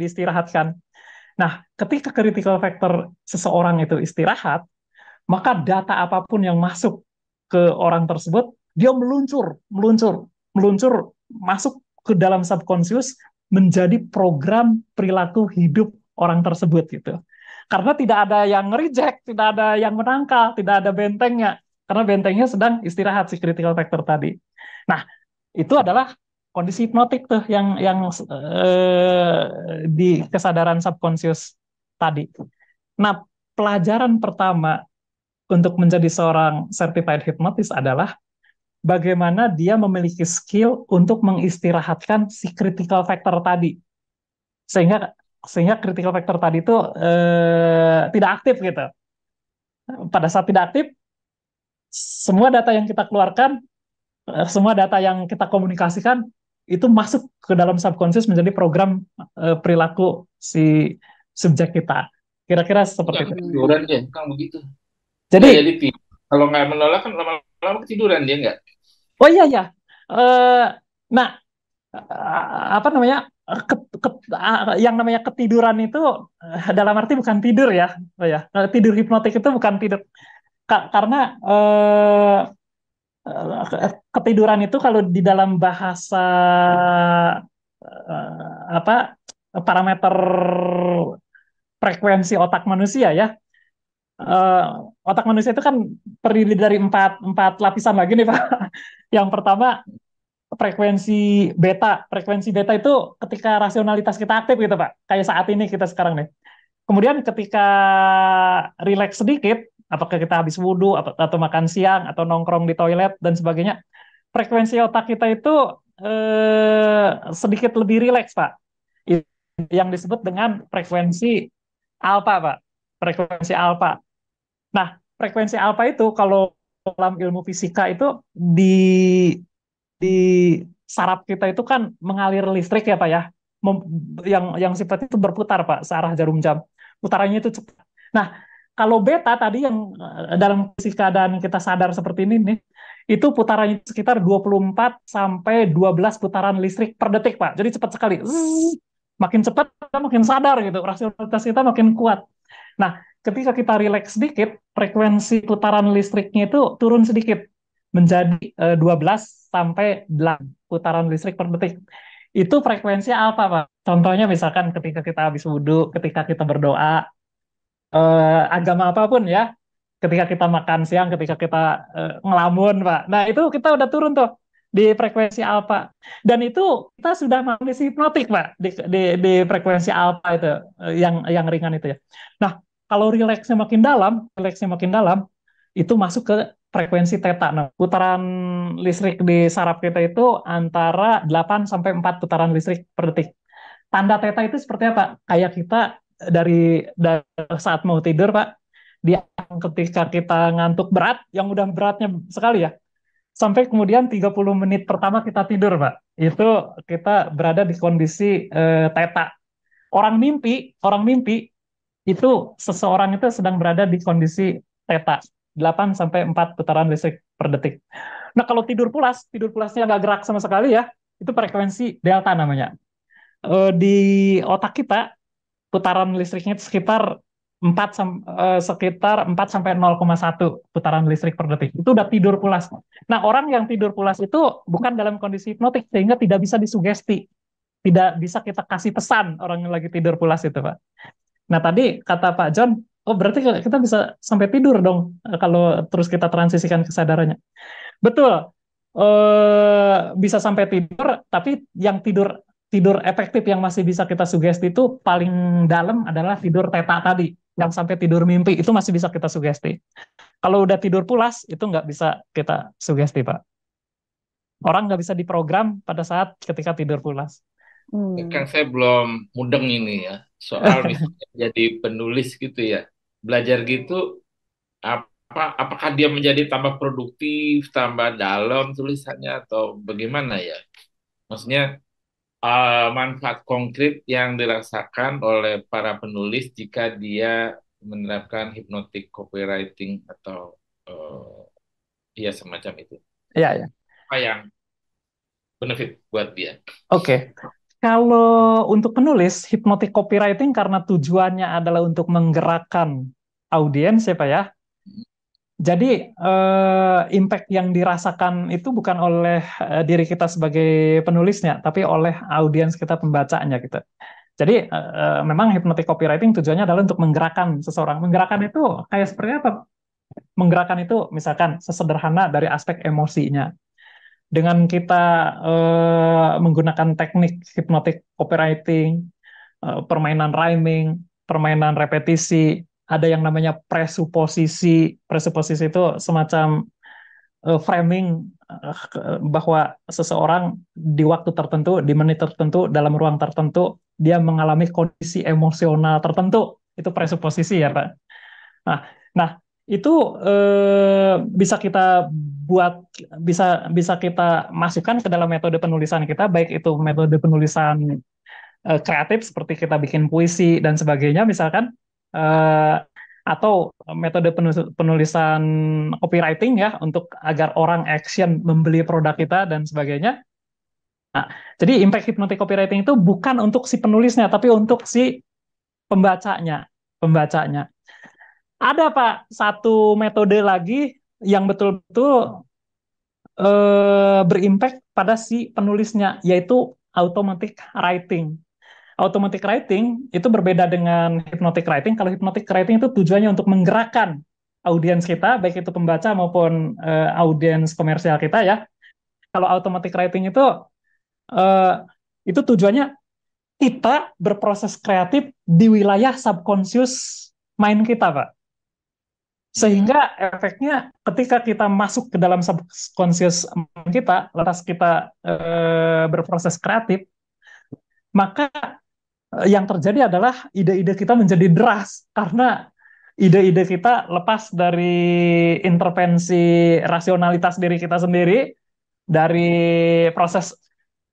Nah, ketika critical factor seseorang itu istirahat, maka data apapun yang masuk ke orang tersebut, dia meluncur masuk ke dalam subconscious menjadi program perilaku hidup orang tersebut gitu. Karena tidak ada yang reject, tidak ada yang menangkal, tidak ada bentengnya. Karena bentengnya sedang istirahat si critical factor tadi. Nah, itu adalah kondisi hipnotik tuh yang di kesadaran subconscious tadi. Nah, pelajaran pertama untuk menjadi seorang certified hypnotist adalah bagaimana dia memiliki skill untuk mengistirahatkan si critical factor tadi. Sehingga sehingga critical factor tadi itu tidak aktif gitu. Pada saat tidak aktif, semua data yang kita keluarkan, semua data yang kita komunikasikan itu masuk ke dalam subconscious menjadi program perilaku si subjek kita. Kira-kira seperti Nggak itu. ketiduran dia, kan begitu. Jadi, Jadi kalau nggak menolak kan lama-lama ketiduran dia nggak. oh iya ya, nah apa namanya yang namanya ketiduran itu dalam arti bukan tidur ya, oh ya, tidur hipnotik itu bukan tidur karena ketiduran itu kalau di dalam bahasa apa parameter frekuensi otak manusia ya. eh, Otak manusia itu kan terdiri dari empat lapisan lagi nih Pak. Yang pertama frekuensi beta. Frekuensi beta itu ketika rasionalitas kita aktif gitu Pak. Kayak saat ini kita sekarang nih. Kemudian ketika rileks sedikit, apakah kita habis wudhu atau makan siang atau nongkrong di toilet dan sebagainya, frekuensi otak kita itu sedikit lebih rileks Pak. Yang disebut dengan frekuensi alfa Pak. Frekuensi alfa. Nah, frekuensi alfa itu kalau dalam ilmu fisika itu di saraf kita itu kan mengalir listrik ya Pak ya. Yang sifatnya itu berputar Pak, searah jarum jam. Putarannya itu cepat. Nah, kalau beta tadi yang dalam fisika dan kita sadar seperti ini nih, itu putarannya sekitar 24 sampai 12 putaran listrik per detik Pak. Jadi cepat sekali. Zzz, makin cepat kita makin sadar gitu, rasionalitas kita makin kuat. Nah, ketika kita rileks sedikit, frekuensi putaran listriknya itu turun sedikit menjadi 12 sampai 8 putaran listrik per detik. Itu frekuensi apa, Pak? Contohnya misalkan ketika kita habis wudhu, ketika kita berdoa, agama apapun ya, ketika kita makan siang, ketika kita ngelamun, Pak. Nah, itu kita udah turun tuh di frekuensi alfa. Dan itu kita sudah kondisi hipnotik, Pak, di frekuensi alfa itu, yang ringan itu ya. Nah, kalau rileksnya makin dalam, itu masuk ke frekuensi theta. Nah, putaran listrik di saraf kita itu antara 8 sampai 4 putaran listrik per detik. Tanda theta itu seperti apa? Kayak kita dari saat mau tidur, Pak, dia ketika kita ngantuk berat, yang udah beratnya sekali ya, sampai kemudian 30 menit pertama kita tidur, Pak. Itu kita berada di kondisi theta. Orang mimpi itu seseorang itu sedang berada di kondisi theta 8 sampai 4 putaran listrik per detik. Nah, kalau tidur pulasnya nggak gerak sama sekali ya, itu frekuensi delta namanya. Di otak kita putaran listriknya sekitar 4 sampai 0,1 putaran listrik per detik. Itu udah tidur pulas. Nah, orang yang tidur pulas itu bukan dalam kondisi hipnotik sehingga tidak bisa disugesti. Tidak bisa kita kasih pesan orang yang lagi tidur pulas itu, Pak. Nah, tadi kata Pak John, oh berarti kita bisa sampai tidur dong kalau terus kita transisikan kesadarannya. Betul, bisa sampai tidur, tapi yang tidur tidur efektif yang masih bisa kita sugesti itu paling dalam adalah tidur teta tadi, yang sampai tidur mimpi itu masih bisa kita sugesti. Kalau udah tidur pulas itu nggak bisa kita sugesti, Pak. Orang nggak bisa diprogram pada saat ketika tidur pulas. Kan saya belum mudeng ini ya soal misalnya jadi penulis gitu ya belajar gitu, apakah dia menjadi tambah produktif, tambah dalam tulisannya atau bagaimana ya? Maksudnya manfaat konkret yang dirasakan oleh para penulis jika dia menerapkan hypnotic copywriting atau ya semacam itu. Ya, ya. Apa yang benefit buat dia? Oke. Kalau untuk penulis, hypnotic copywriting karena tujuannya adalah untuk menggerakkan audiens ya Pak ya. Jadi impact yang dirasakan itu bukan oleh diri kita sebagai penulisnya, tapi oleh audiens kita pembacanya gitu. Jadi memang hypnotic copywriting tujuannya adalah untuk menggerakkan seseorang. Menggerakkan itu kayak seperti apa? Menggerakkan itu misalkan sesederhana dari aspek emosinya. Dengan kita menggunakan teknik hypnotic copywriting, permainan rhyming, permainan repetisi, ada yang namanya presuposisi. Presuposisi itu semacam framing bahwa seseorang di waktu tertentu, di menit tertentu, dalam ruang tertentu, dia mengalami kondisi emosional tertentu. Itu presuposisi ya, Pak. Nah, nah itu bisa kita buat, bisa bisa kita masukkan ke dalam metode penulisan kita, baik itu metode penulisan kreatif seperti kita bikin puisi dan sebagainya misalkan, eh, atau metode penulisan copywriting ya untuk agar orang action membeli produk kita dan sebagainya. Nah, jadi impact hypnotic copywriting itu bukan untuk si penulisnya tapi untuk si pembacanya, pembacanya. Ada Pak satu metode lagi yang betul-betul berimpact pada si penulisnya, yaitu automatic writing. Automatic writing itu berbeda dengan hypnotic writing. Kalau hypnotic writing itu tujuannya untuk menggerakkan audiens kita, baik itu pembaca maupun audiens komersial kita ya. Kalau automatic writing uh, itu tujuannya kita berproses kreatif di wilayah subconscious mind kita, Pak. Sehingga efeknya ketika kita masuk ke dalam subconscious mind kita, lantas kita berproses kreatif, maka yang terjadi adalah ide-ide kita menjadi deras karena ide-ide kita lepas dari intervensi rasionalitas diri kita sendiri, dari proses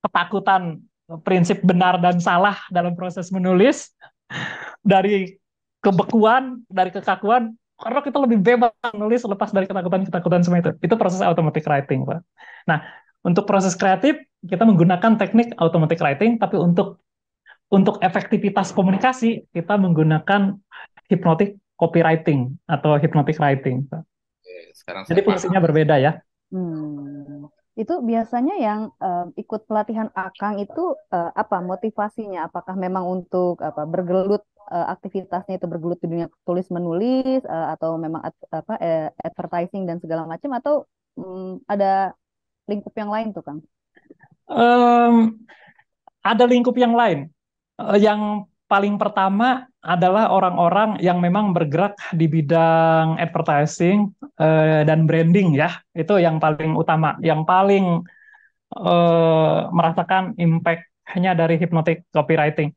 ketakutan, prinsip benar dan salah dalam proses menulis, dari kebekuan, dari kekakuan, karena kita lebih bebas menulis lepas dari ketakutan-ketakutan semua itu. Itu proses automatic writing, Pak. Nah, untuk proses kreatif, kita menggunakan teknik automatic writing, tapi untuk efektivitas komunikasi, kita menggunakan hypnotic copywriting atau hypnotic writing. Oke, sekarang Jadi saya paham. fungsinya berbeda ya. Itu biasanya yang ikut pelatihan Akang itu apa motivasinya? Apakah memang untuk apa bergelut aktivitasnya itu bergelut di dunia tulis menulis atau memang advertising dan segala macam atau ada lingkup yang lain tuh Kang? Um, ada lingkup yang lain. Yang paling pertama adalah orang-orang yang memang bergerak di bidang advertising dan branding ya. Itu yang paling utama, yang paling merasakan impact-nya dari hypnotic copywriting.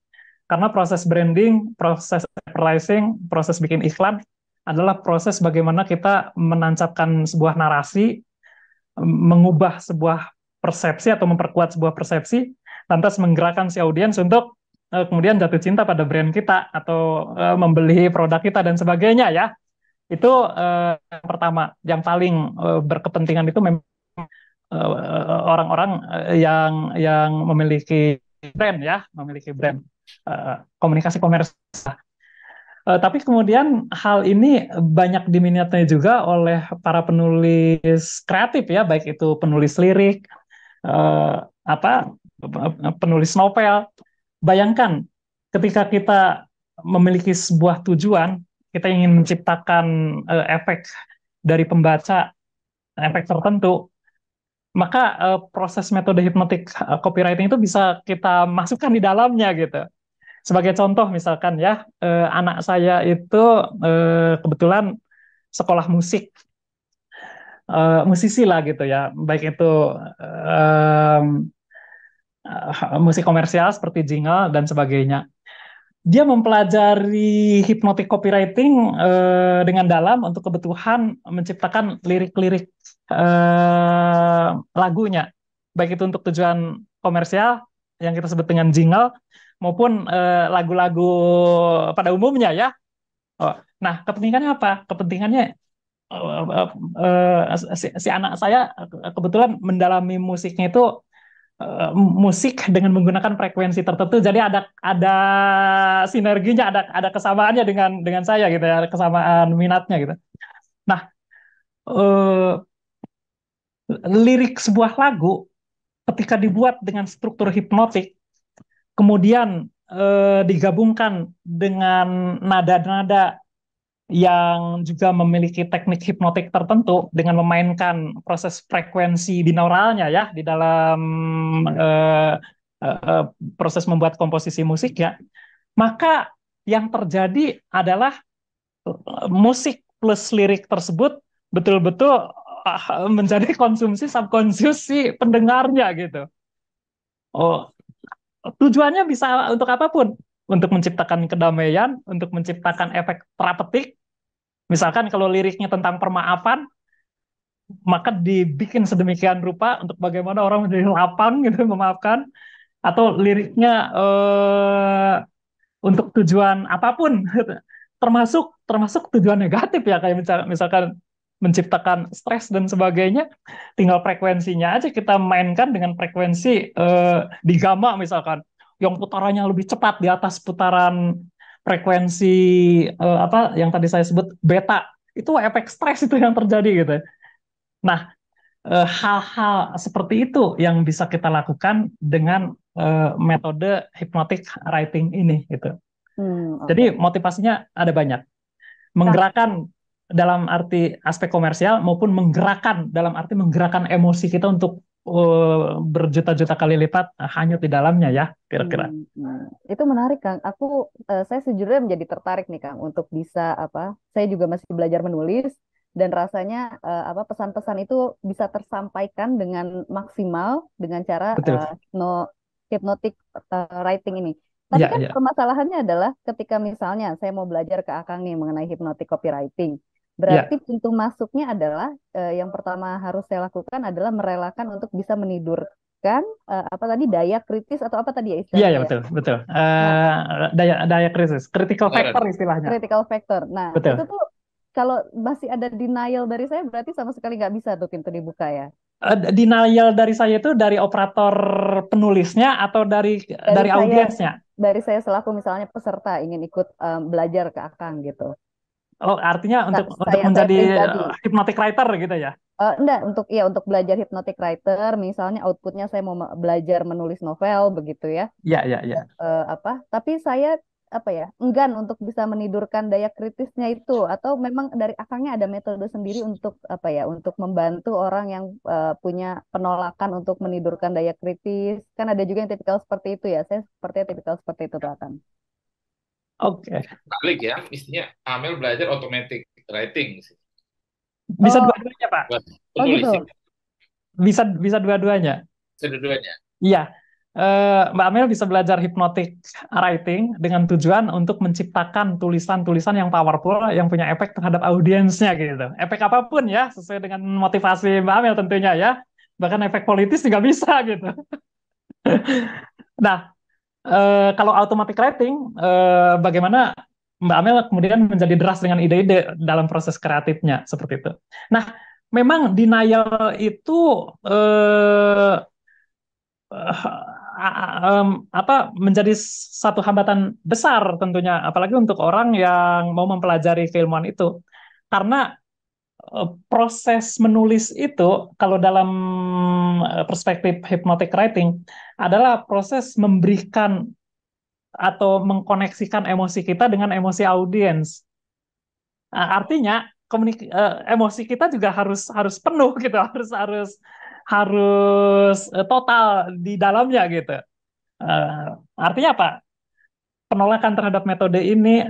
Karena proses branding, proses advertising, proses bikin iklan adalah proses bagaimana kita menancapkan sebuah narasi, mengubah sebuah persepsi atau memperkuat sebuah persepsi, lantas menggerakkan si audiens untuk kemudian jatuh cinta pada brand kita atau membeli produk kita dan sebagainya ya. Itu yang pertama, yang paling berkepentingan itu memang orang-orang yang memiliki brand ya, memiliki brand komunikasi komersial. Tapi kemudian hal ini banyak diminati juga oleh para penulis kreatif ya, baik itu penulis lirik, penulis novel. Bayangkan ketika kita memiliki sebuah tujuan, kita ingin menciptakan efek dari pembaca, efek tertentu, maka proses metode hypnotic copywriting itu bisa kita masukkan di dalamnya gitu. Sebagai contoh misalkan ya, anak saya itu kebetulan sekolah musik, musisi lah gitu ya, baik itu musik komersial seperti jingle dan sebagainya. dia mempelajari hypnotic copywriting dengan dalam untuk kebutuhan menciptakan lirik-lirik lagunya, baik itu untuk tujuan komersial yang kita sebut dengan jingle maupun lagu-lagu pada umumnya ya. Oh, nah, kepentingannya apa? Kepentingannya si anak saya kebetulan mendalami musiknya itu musik dengan menggunakan frekuensi tertentu, jadi ada sinerginya, ada kesamaannya dengan saya gitu ya, ada kesamaan minatnya gitu. Nah, eh, lirik sebuah lagu ketika dibuat dengan struktur hipnotik, kemudian digabungkan dengan nada-nada yang juga memiliki teknik hipnotik tertentu dengan memainkan proses frekuensi binauralnya ya di dalam eh, proses membuat komposisi musik ya, maka yang terjadi adalah musik plus lirik tersebut betul-betul menjadi konsumsi subkonsius si pendengarnya gitu. Oh, tujuannya bisa untuk apapun, untuk menciptakan kedamaian, untuk menciptakan efek terapeutik. Misalkan kalau liriknya tentang permaafan, maka dibikin sedemikian rupa untuk bagaimana orang menjadi lapang gitu memaafkan, atau liriknya untuk tujuan apapun, termasuk termasuk tujuan negatif ya, kayak misalkan menciptakan stres dan sebagainya, tinggal frekuensinya aja kita mainkan dengan frekuensi di gamma misalkan, yang putarannya lebih cepat di atas putaran frekuensi apa yang tadi saya sebut beta, itu efek stres itu yang terjadi gitu. Nah, hal-hal seperti itu yang bisa kita lakukan dengan metode hypnotic writing ini gitu. Jadi Oke. motivasinya ada banyak. Kang, Menggerakkan dalam arti aspek komersial maupun menggerakkan dalam arti menggerakkan emosi kita untuk berjuta-juta kali lipat hanyut di dalamnya ya, kira-kira. Itu menarik, Kang. Saya sejujurnya menjadi tertarik nih, Kang, untuk bisa apa? Saya juga masih belajar menulis dan rasanya apa pesan-pesan itu bisa tersampaikan dengan maksimal dengan cara Betul. hypnotic writing ini. Tapi Ya, kan ya. permasalahannya adalah ketika misalnya saya mau belajar ke Akang nih mengenai hypnotic copywriting, Ya, berarti pintu masuknya adalah yang pertama harus saya lakukan adalah merelakan untuk bisa menidurkan apa tadi daya kritis atau apa tadi ya iya, istilahnya ya, ya. betul, betul. Nah, Daya krisis, critical factor Karen. istilahnya. critical factor. Nah, itu Betul. tuh kalau masih ada denial dari saya berarti sama sekali nggak bisa tuh pintu dibuka ya. Denial dari saya itu dari operator penulisnya atau Dari dari saya audiensnya? dari saya selaku misalnya peserta ingin ikut belajar ke Akang gitu. Oh, artinya untuk Saya menjadi pribadi. hypnotic writer gitu ya? Enggak, untuk belajar hypnotic writer, misalnya outputnya saya mau belajar menulis novel begitu ya. Ya, ya, ya. Apa? Tapi saya apa ya enggan untuk bisa menidurkan daya kritisnya itu, atau memang dari akangnya ada metode sendiri untuk apa ya untuk membantu orang yang punya penolakan untuk menidurkan daya kritis, kan ada juga yang tipikal seperti itu ya. Saya sepertinya tipikal seperti itu tuh Akang. Oke. Balik ya, mestinya Amel belajar automatic writing sih, Bisa Oh, dua-duanya, Pak. buat oh penulis ya, gitu. Bisa dua-duanya. kedua-duanya. Iya. Mbak Amel bisa belajar hypnotic writing dengan tujuan untuk menciptakan tulisan-tulisan yang powerful, yang punya efek terhadap audiensnya gitu. Efek apapun ya, sesuai dengan motivasi Mbak Amel tentunya ya. Bahkan efek politis juga bisa gitu. Nah, kalau automatic writing, bagaimana Mbak Amel kemudian menjadi deras dengan ide-ide dalam proses kreatifnya seperti itu. Nah, memang denial itu eh, apa menjadi satu hambatan besar tentunya, apalagi untuk orang yang mau mempelajari keilmuan itu, karena proses menulis itu kalau dalam perspektif hypnotic writing adalah proses memberikan atau mengkoneksikan emosi kita dengan emosi audiens. Artinya emosi kita juga harus penuh gitu, harus total di dalamnya gitu. Artinya apa? Penolakan terhadap metode ini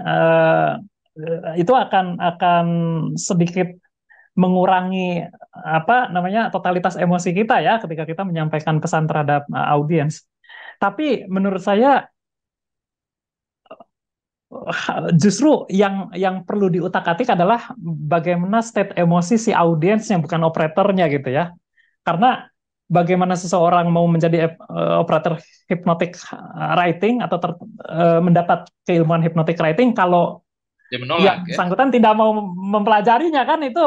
itu akan sedikit mengurangi apa namanya totalitas emosi kita ya ketika kita menyampaikan pesan terhadap audiens. Tapi menurut saya Justru yang perlu diutak-atik adalah bagaimana state emosi si audiensnya, bukan operatornya gitu ya. Karena bagaimana seseorang mau menjadi operator hypnotic writing atau mendapat keilmuan hypnotic writing kalau Dia yang menolak ya. bersangkutan tidak mau mempelajarinya, kan itu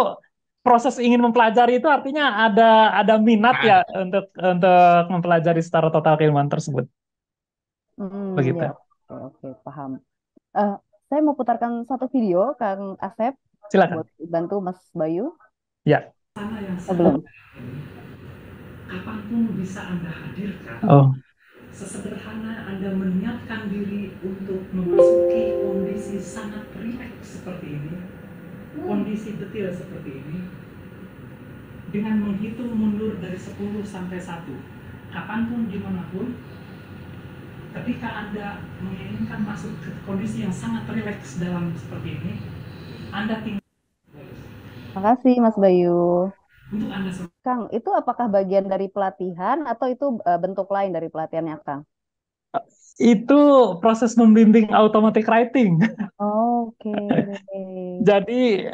proses ingin mempelajari itu artinya ada minat Nah, ya untuk mempelajari secara total keilmuan tersebut. Ya, Begitu. oke, oke, paham. Eh, saya mau putarkan satu video, Kang Asep, Silakan. buat bantu Mas Bayu. Ya. Belum. Kapanpun bisa Anda hadirkan. Oh. Sesederhana Anda menyiapkan diri untuk memasuki kondisi sangat rileks seperti ini, kondisi detil seperti ini, dengan menghitung mundur dari 10 sampai 1, kapanpun, dimanapun, ketika Anda menginginkan masuk ke kondisi yang sangat rileks dalam seperti ini, Anda tinggal. Makasih Mas Bayu. Untuk Anda Kang, itu apakah bagian dari pelatihan atau itu bentuk lain dari pelatihannya, Kang? Itu proses membimbing automatic writing. Oke. Jadi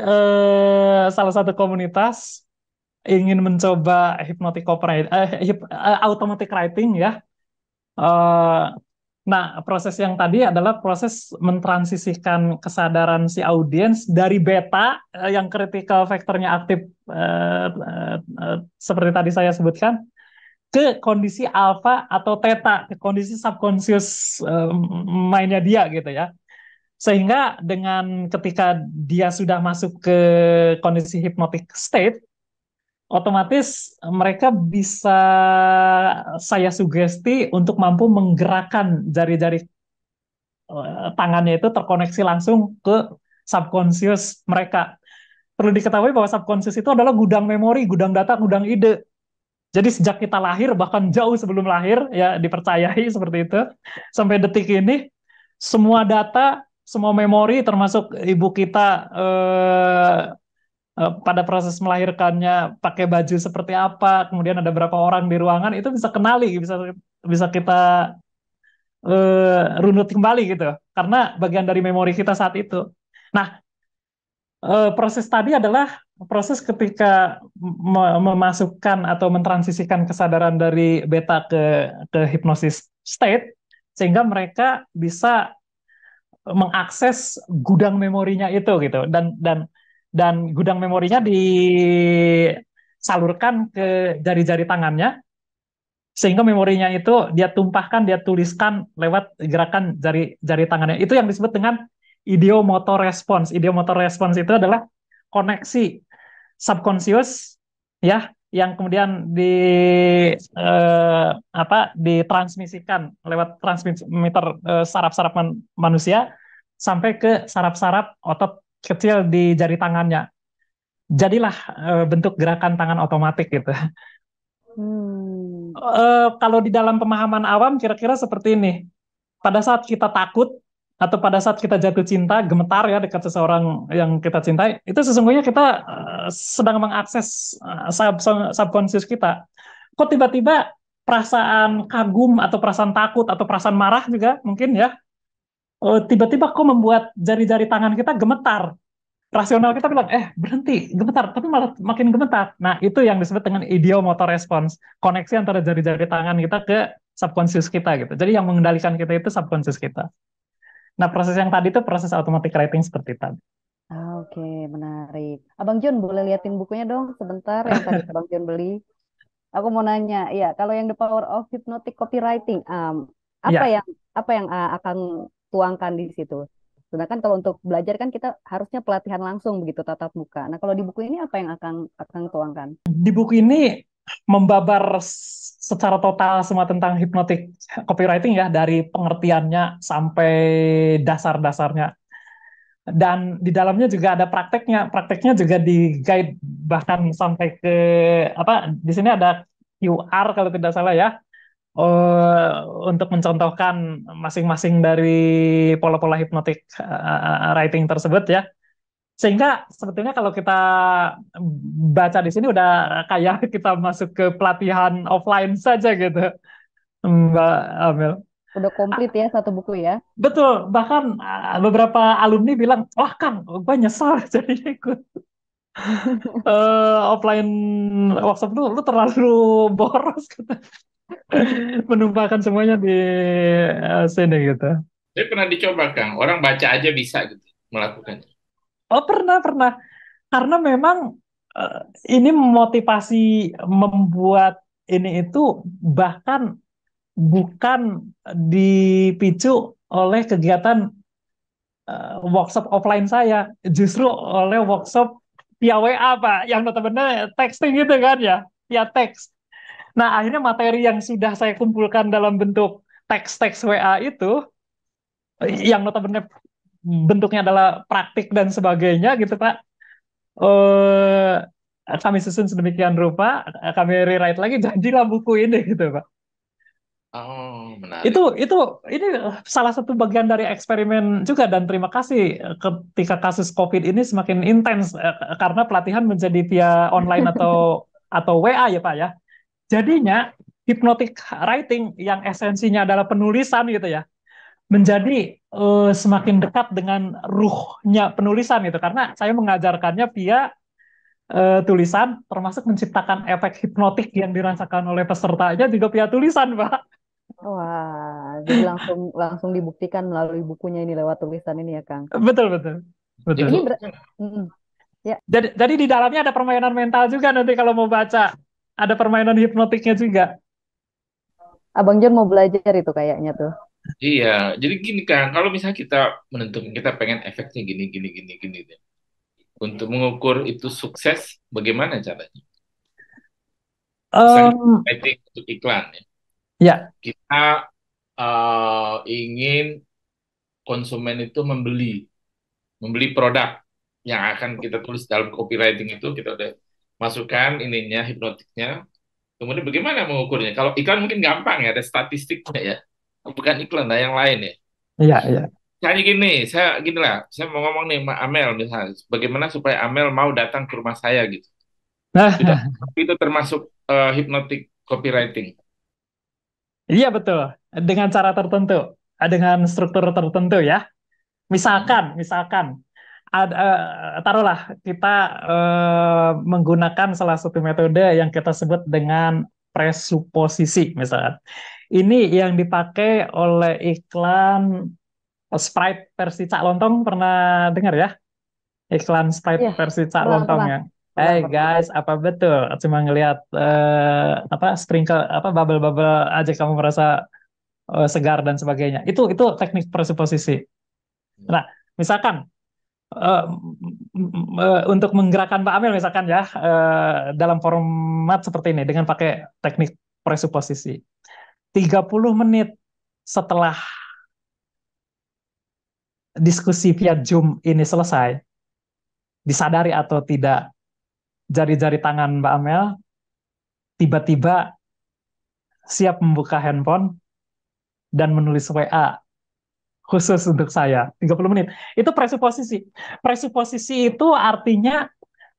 salah satu komunitas ingin mencoba automatic writing ya. Eh, nah, proses yang tadi adalah proses mentransisikan kesadaran si audiens dari beta yang critical factor-nya aktif seperti tadi saya sebutkan, ke kondisi alfa atau theta, ke kondisi subconscious mindnya dia gitu ya. Sehingga dengan ketika dia sudah masuk ke kondisi hypnotic state, otomatis mereka bisa saya sugesti untuk mampu menggerakkan jari-jari tangannya itu terkoneksi langsung ke subconscious mereka. Perlu diketahui bahwa subconscious itu adalah gudang memori, gudang data, gudang ide. Jadi sejak kita lahir, bahkan jauh sebelum lahir, ya dipercayai seperti itu, sampai detik ini, semua data, semua memori, termasuk ibu kita pada proses melahirkannya pakai baju seperti apa, kemudian ada berapa orang di ruangan, itu bisa kenali, bisa kita runut kembali gitu, karena bagian dari memori kita saat itu. Nah, proses tadi adalah proses ketika memasukkan atau mentransisikan kesadaran dari beta ke hypnosis state, sehingga mereka bisa mengakses gudang memorinya itu gitu, dan gudang memorinya disalurkan ke jari-jari tangannya, sehingga memorinya itu dia tumpahkan, dia tuliskan lewat gerakan jari tangannya. Itu yang disebut dengan ideomotor response. Ideomotor response itu adalah koneksi subconscious ya, yang kemudian ditransmisikan lewat transmitter saraf-saraf manusia sampai ke saraf-saraf otot kecil di jari tangannya. Jadilah bentuk gerakan tangan otomatis gitu. Kalau di dalam pemahaman awam kira-kira seperti ini. Pada saat kita takut atau pada saat kita jatuh cinta, gemetar ya dekat seseorang yang kita cintai, itu sesungguhnya kita sedang mengakses subconscious kita. Kok tiba-tiba perasaan kagum atau perasaan takut atau perasaan marah juga mungkin ya, tiba-tiba kok membuat jari-jari tangan kita gemetar. Rasional kita bilang, berhenti, gemetar, tapi malah makin gemetar. Nah, itu yang disebut dengan ideomotor response, koneksi antara jari-jari tangan kita ke subconscious kita gitu. Jadi yang mengendalikan kita itu subconscious kita. Nah, proses yang tadi itu proses automatic writing seperti tadi. Oke, menarik. Abang John, boleh liatin bukunya dong sebentar yang tadi Abang John beli. Aku mau nanya, ya kalau yang The Power of Hypnotic Copywriting, apa Ya, yang akan tuangkan di situ? Sedangkan kalau untuk belajar kan kita harusnya pelatihan langsung begitu tatap muka. Nah kalau di buku ini apa yang akan tuangkan? di buku ini membabar secara total semua tentang hypnotic copywriting ya, dari pengertiannya sampai dasar-dasarnya. Dan di dalamnya juga ada prakteknya juga di guide bahkan sampai ke apa, di sini ada QR kalau tidak salah ya, untuk mencontohkan masing-masing dari pola-pola hipnotik writing tersebut ya, sehingga sebetulnya kalau kita baca di sini udah kayak kita masuk ke pelatihan offline saja gitu, Mbak Amel. Udah komplit ya satu buku ya. Betul, bahkan beberapa alumni bilang, wah Kang, gue nyesal jadi ikut offline workshop lu terlalu boros kata. Menumpahkan semuanya di sini gitu. Tapi pernah dicoba, Kang. Orang baca aja bisa gitu melakukannya. Oh pernah. Karena memang eh, ini motivasi membuat ini itu bahkan bukan dipicu oleh kegiatan workshop offline saya, justru oleh workshop via WA Pak, yang notabene texting gitu kan ya, via teks. Nah akhirnya materi yang sudah saya kumpulkan dalam bentuk teks-teks WA itu, yang notabene bentuknya adalah praktik dan sebagainya gitu Pak, eh kami susun sedemikian rupa, kami rewrite lagi, jadilah buku ini gitu Pak. Oh, Itu menarik. itu ini salah satu bagian dari eksperimen juga, dan terima kasih ketika kasus COVID ini semakin intens karena pelatihan menjadi via online atau WA ya Pak ya. Jadinya hypnotic writing yang esensinya adalah penulisan gitu ya, menjadi semakin dekat dengan ruhnya penulisan gitu, karena saya mengajarkannya via tulisan, termasuk menciptakan efek hipnotik yang dirasakan oleh pesertanya juga via tulisan, Pak. Wah, jadi langsung langsung dibuktikan melalui bukunya ini lewat tulisan ini ya, Kang. Betul, betul. Betul. Itu Ini ya, Jadi di dalamnya ada permainan mental juga nanti kalau mau baca. Ada permainan hipnotiknya juga. Abang John mau belajar itu kayaknya tuh. iya. Jadi gini, Kang. Kalau misalnya kita menentukan kita pengen efeknya gini, gini, gini, gini. Untuk mengukur itu sukses, bagaimana caranya? Misalnya Em, writing untuk iklan ya. ya, Kita ingin konsumen itu membeli produk yang akan kita tulis dalam copywriting itu kita udah masukkan ininya hipnotiknya. Kemudian bagaimana mengukurnya? Kalau iklan mungkin gampang ya, ada statistiknya ya. Bukan iklan, ada yang lain ya. iya. Misalnya gini, gini lah, saya mau ngomong nih sama Amel misalnya, bagaimana supaya Amel mau datang ke rumah saya gitu. Sudah, Nah, itu termasuk hypnotic copywriting. iya betul. Dengan cara tertentu, dengan struktur tertentu ya. Hmm. Misalkan taruhlah kita menggunakan salah satu metode yang kita sebut dengan presuposisi, misalkan. Ini yang dipakai oleh iklan Sprite versi Cak Lontong, pernah dengar ya? Iklan Sprite Iya, versi Cak pernah, Lontong pernah, ya. pernah, Hey pernah. guys, apa betul? Cuma ngelihat apa sprinkle apa bubble-bubble aja kamu merasa segar dan sebagainya. Itu teknik presuposisi. Nah, misalkan untuk menggerakkan Pak Amel misalkan ya dalam format seperti ini dengan pakai teknik presuposisi. 30 menit setelah diskusi via Zoom ini selesai, disadari atau tidak, jari-jari tangan Mbak Amel tiba-tiba siap membuka handphone dan menulis WA khusus untuk saya. 30 menit. Itu presuposisi. Presuposisi itu artinya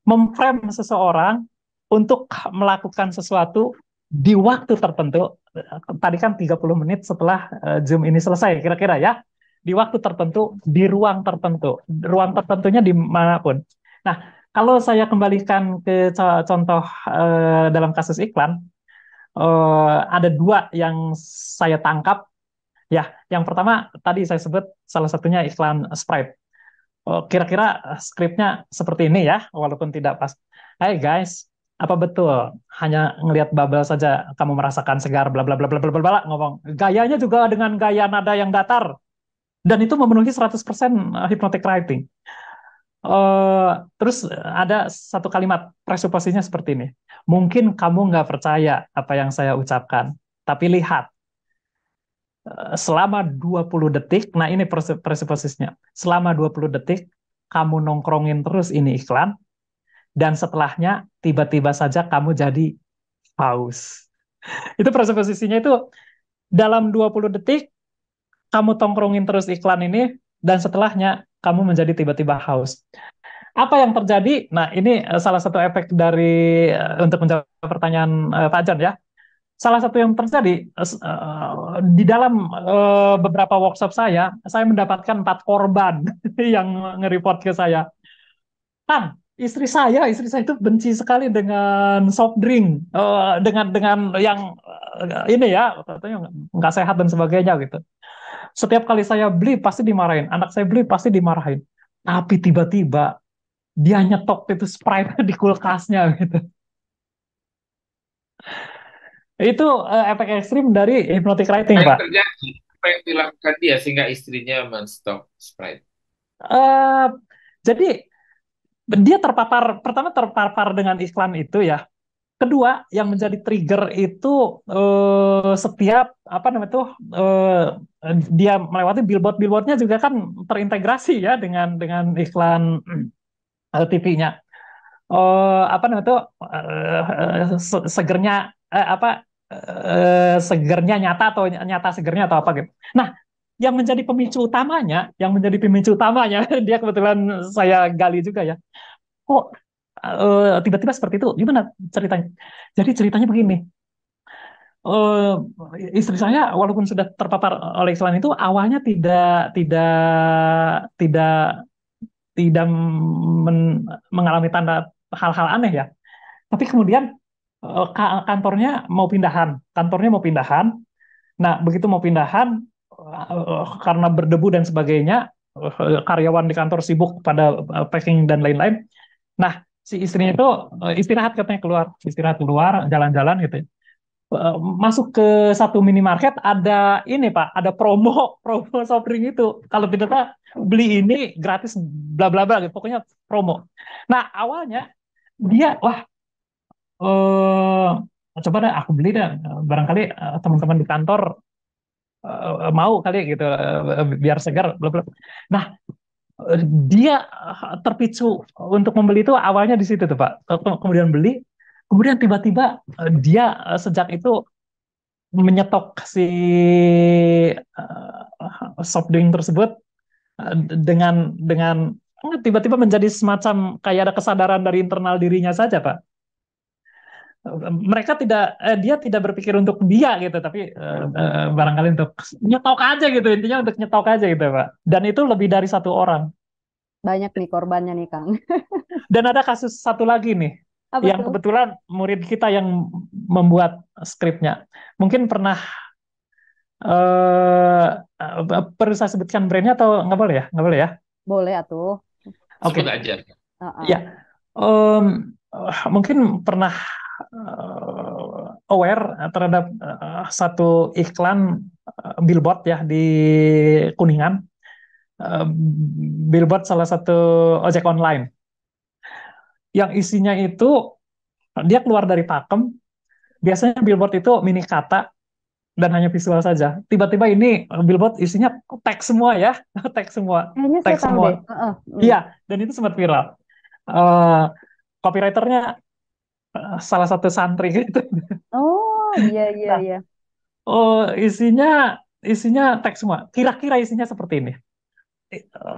memframe seseorang untuk melakukan sesuatu di waktu tertentu. Tadi kan 30 menit setelah Zoom ini selesai, kira-kira ya. Di waktu tertentu, di ruang tertentu. Ruang tertentunya dimanapun. Nah, kalau saya kembalikan ke contoh dalam kasus iklan, ada dua yang saya tangkap. Ya, yang pertama tadi saya sebut salah satunya iklan Sprite. Kira-kira skripnya seperti ini ya, walaupun tidak pas. Hai guys, apa betul hanya ngelihat bubble saja kamu merasakan segar bla bla bla bla bla bla bla, ngomong. Gayanya juga dengan gaya nada yang datar dan itu memenuhi 100% hypnotic writing. Terus ada satu kalimat presuposisinya seperti ini. Mungkin kamu nggak percaya apa yang saya ucapkan, tapi lihat selama 20 detik, nah ini presuposisinya. Selama 20 detik kamu nongkrongin terus ini iklan, dan setelahnya tiba-tiba saja kamu jadi haus. Itu presuposisinya, itu dalam 20 detik kamu tongkrongin terus iklan ini, dan setelahnya kamu menjadi tiba-tiba haus. Apa yang terjadi? Nah, ini salah satu efek dari untuk menjawab pertanyaan Pak John ya. salah satu yang terjadi di dalam beberapa workshop saya mendapatkan 4 korban yang nge-report ke saya. Kan, istri saya itu benci sekali dengan soft drink, dengan yang ini ya, katanya nggak sehat dan sebagainya gitu. Setiap kali saya beli pasti dimarahin, anak saya beli pasti dimarahin. Tapi tiba-tiba dia nyetok itu Sprite di kulkasnya gitu. Itu efek ekstrim dari hypnotic writing, Apa yang Pak. terjadi? Apa yang dilakukan dia sehingga istrinya men-stop Sprite? Eh, jadi dia terpapar, pertama terpapar dengan iklan itu ya. Kedua, yang menjadi trigger itu setiap apa namanya tuh dia melewati billboardnya juga kan terintegrasi ya dengan iklan TV-nya. Apa namanya tuh segernya apa segernya nyata atau nyata segernya atau apa gitu. Nah, yang menjadi pemicu utamanya, dia kebetulan saya gali juga ya. Kok tiba-tiba seperti itu? Gimana ceritanya? Jadi ceritanya begini. eh, Istri saya walaupun sudah terpapar oleh iklan itu awalnya tidak tidak tidak mengalami tanda hal-hal aneh ya. Tapi kemudian kantornya mau pindahan. Nah, begitu mau pindahan karena berdebu dan sebagainya, karyawan di kantor sibuk pada packing dan lain-lain. Nah, si istrinya itu istirahat keluar, jalan-jalan gitu ya. Masuk ke satu minimarket ada ini Pak, ada promo promo soft drink itu. Kalau tidak Pak, beli ini gratis bla bla bla gitu. Pokoknya promo. Nah, awalnya dia wah coba deh aku beli deh barangkali teman-teman di kantor mau kali gitu biar segar bla bla. Nah, eh, dia terpicu untuk membeli itu awalnya di situ tuh Pak. Kemudian beli, kemudian tiba-tiba dia sejak itu menyetok si soft drink tersebut dengan tiba-tiba menjadi semacam kayak ada kesadaran dari internal dirinya saja, Pak. Mereka dia tidak berpikir untuk dia gitu, tapi barangkali untuk nyetok aja gitu, intinya untuk nyetok aja gitu, Pak. Dan itu lebih dari 1 orang. Banyak nih korbannya nih, Kang. Dan ada kasus satu lagi nih, Apa yang tuh? kebetulan murid kita yang membuat skripnya. Mungkin pernah perlu saya sebutkan brandnya atau nggak boleh ya? Nggak boleh ya? Boleh atuh. Oke, Sebut aja. Heeh. ya. Em, Mungkin pernah aware terhadap satu iklan billboard ya di Kuningan. Eh, Billboard salah satu ojek online. Yang isinya itu dia keluar dari pakem. Biasanya billboard itu mini kata dan hanya visual saja. Tiba-tiba ini billboard isinya teks semua ya, teks semua, Kayaknya saya teks tahu deh. semua. Heeh. Iya, dan itu sempat viral. Eh Copywriternya salah satu santri gitu. Oh, iya iya Nah, iya. isinya isinya teks semua. Kira-kira isinya seperti ini.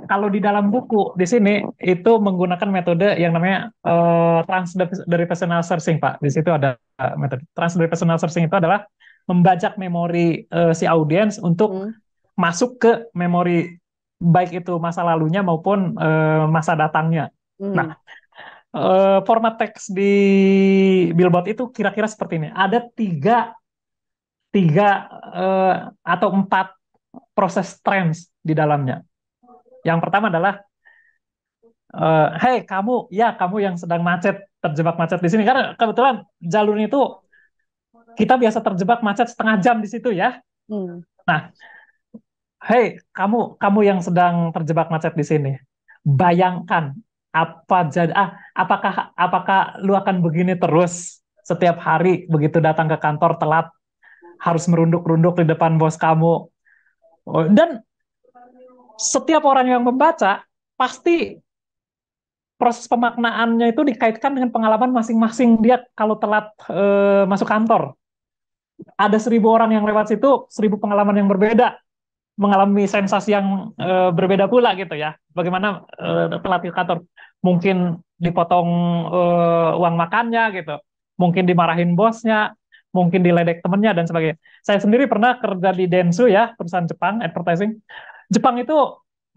Kalau di dalam buku di sini itu menggunakan metode yang namanya transdirectional searching, Pak. Di situ ada metode transdirectional searching itu adalah membajak memori si audiens untuk Hmm. masuk ke memori baik itu masa lalunya maupun masa datangnya. Hmm. Nah, format teks di billboard itu kira-kira seperti ini. Ada tiga eh, atau 4 proses trends di dalamnya. Yang pertama adalah hey kamu yang sedang terjebak macet di sini karena kebetulan jalurnya itu kita biasa terjebak macet setengah jam di situ ya. Hmm. Nah, hey kamu yang sedang terjebak macet di sini, bayangkan apakah lu akan begini terus setiap hari begitu datang ke kantor telat harus merunduk-runduk di depan bos kamu. Dan setiap orang yang membaca pasti proses pemaknaannya itu dikaitkan dengan pengalaman masing-masing dia kalau telat masuk kantor. Ada 1.000 orang yang lewat situ, 1.000 pengalaman yang berbeda, mengalami sensasi yang berbeda pula gitu ya. Bagaimana telat ke kantor? Mungkin dipotong uang makannya gitu, mungkin dimarahin bosnya, mungkin diledek temennya dan sebagainya. Saya sendiri pernah kerja di Dentsu ya, perusahaan Jepang, advertising. Jepang itu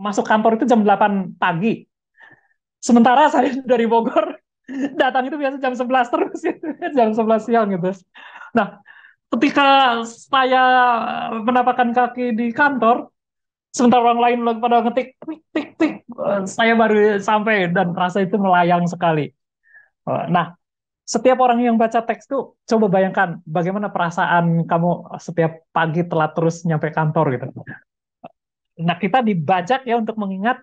masuk kantor itu jam 8 pagi. Sementara saya dari Bogor, datang itu biasa jam 11 terus, gitu. Jam 11 siang gitu. Nah, ketika saya menapakkan kaki di kantor, sementara orang lain lagi pada ngetik, tik, tik, tik, saya baru sampai dan rasa itu melayang sekali. Nah, setiap orang yang baca teks tuh, coba bayangkan bagaimana perasaan kamu setiap pagi telat terus nyampe kantor gitu. Nah, kita dibajak ya untuk mengingat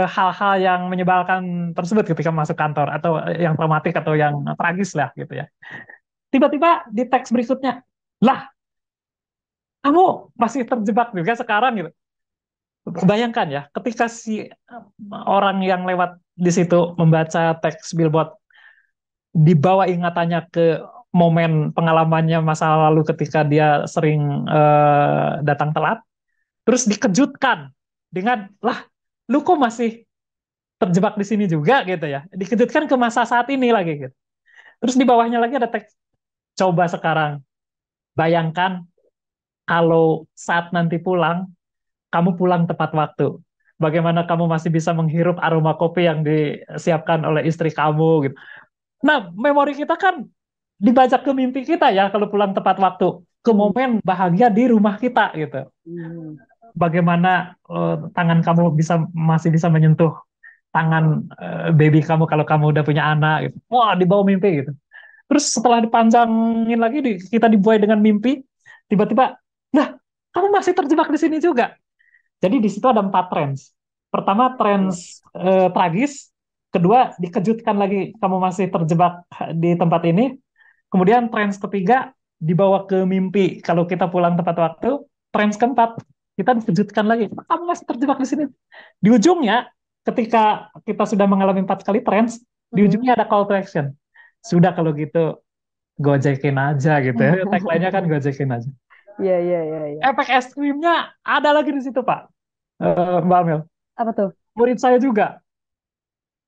hal-hal yang menyebalkan tersebut ketika masuk kantor atau yang traumatik atau yang tragis lah gitu ya. Tiba-tiba di teks berikutnya, lah kamu masih terjebak juga sekarang gitu. Bayangkan ya, ketika si orang yang lewat di situ membaca teks billboard, dibawa ingatannya ke momen pengalamannya masa lalu ketika dia sering datang telat, terus dikejutkan dengan, lah, lu kok masih terjebak di sini juga gitu ya. Dikejutkan ke masa saat ini lagi gitu. Terus di bawahnya lagi ada teks, coba sekarang bayangkan kalau saat nanti pulang, kamu pulang tepat waktu. Bagaimana kamu masih bisa menghirup aroma kopi yang disiapkan oleh istri kamu gitu. Nah, memori kita kan dibajak ke mimpi kita ya kalau pulang tepat waktu, ke momen bahagia di rumah kita gitu. Bagaimana tangan kamu masih bisa menyentuh tangan baby kamu kalau kamu udah punya anak gitu. Wah, dibawa mimpi gitu. Terus setelah dipanjangin lagi kita dibuai dengan mimpi, tiba-tiba, nah, kamu masih terjebak di sini juga. Jadi di situ ada 4 trends. Pertama, trends tragis. Kedua, dikejutkan lagi kamu masih terjebak di tempat ini. Kemudian trends ketiga, dibawa ke mimpi kalau kita pulang tepat waktu. Trends keempat, kita dikejutkan lagi. Kamu masih terjebak di sini. Di ujungnya, ketika kita sudah mengalami 4 kali trends, di ujungnya ada call to action. Sudah kalau gitu, gojekin aja gitu ya. Tagline-nya kan gojekin aja. Iya, iya, iya, iya. Efek es krimnya ada lagi di situ, Pak. Mbak Amel. Apa tuh? Murid saya juga.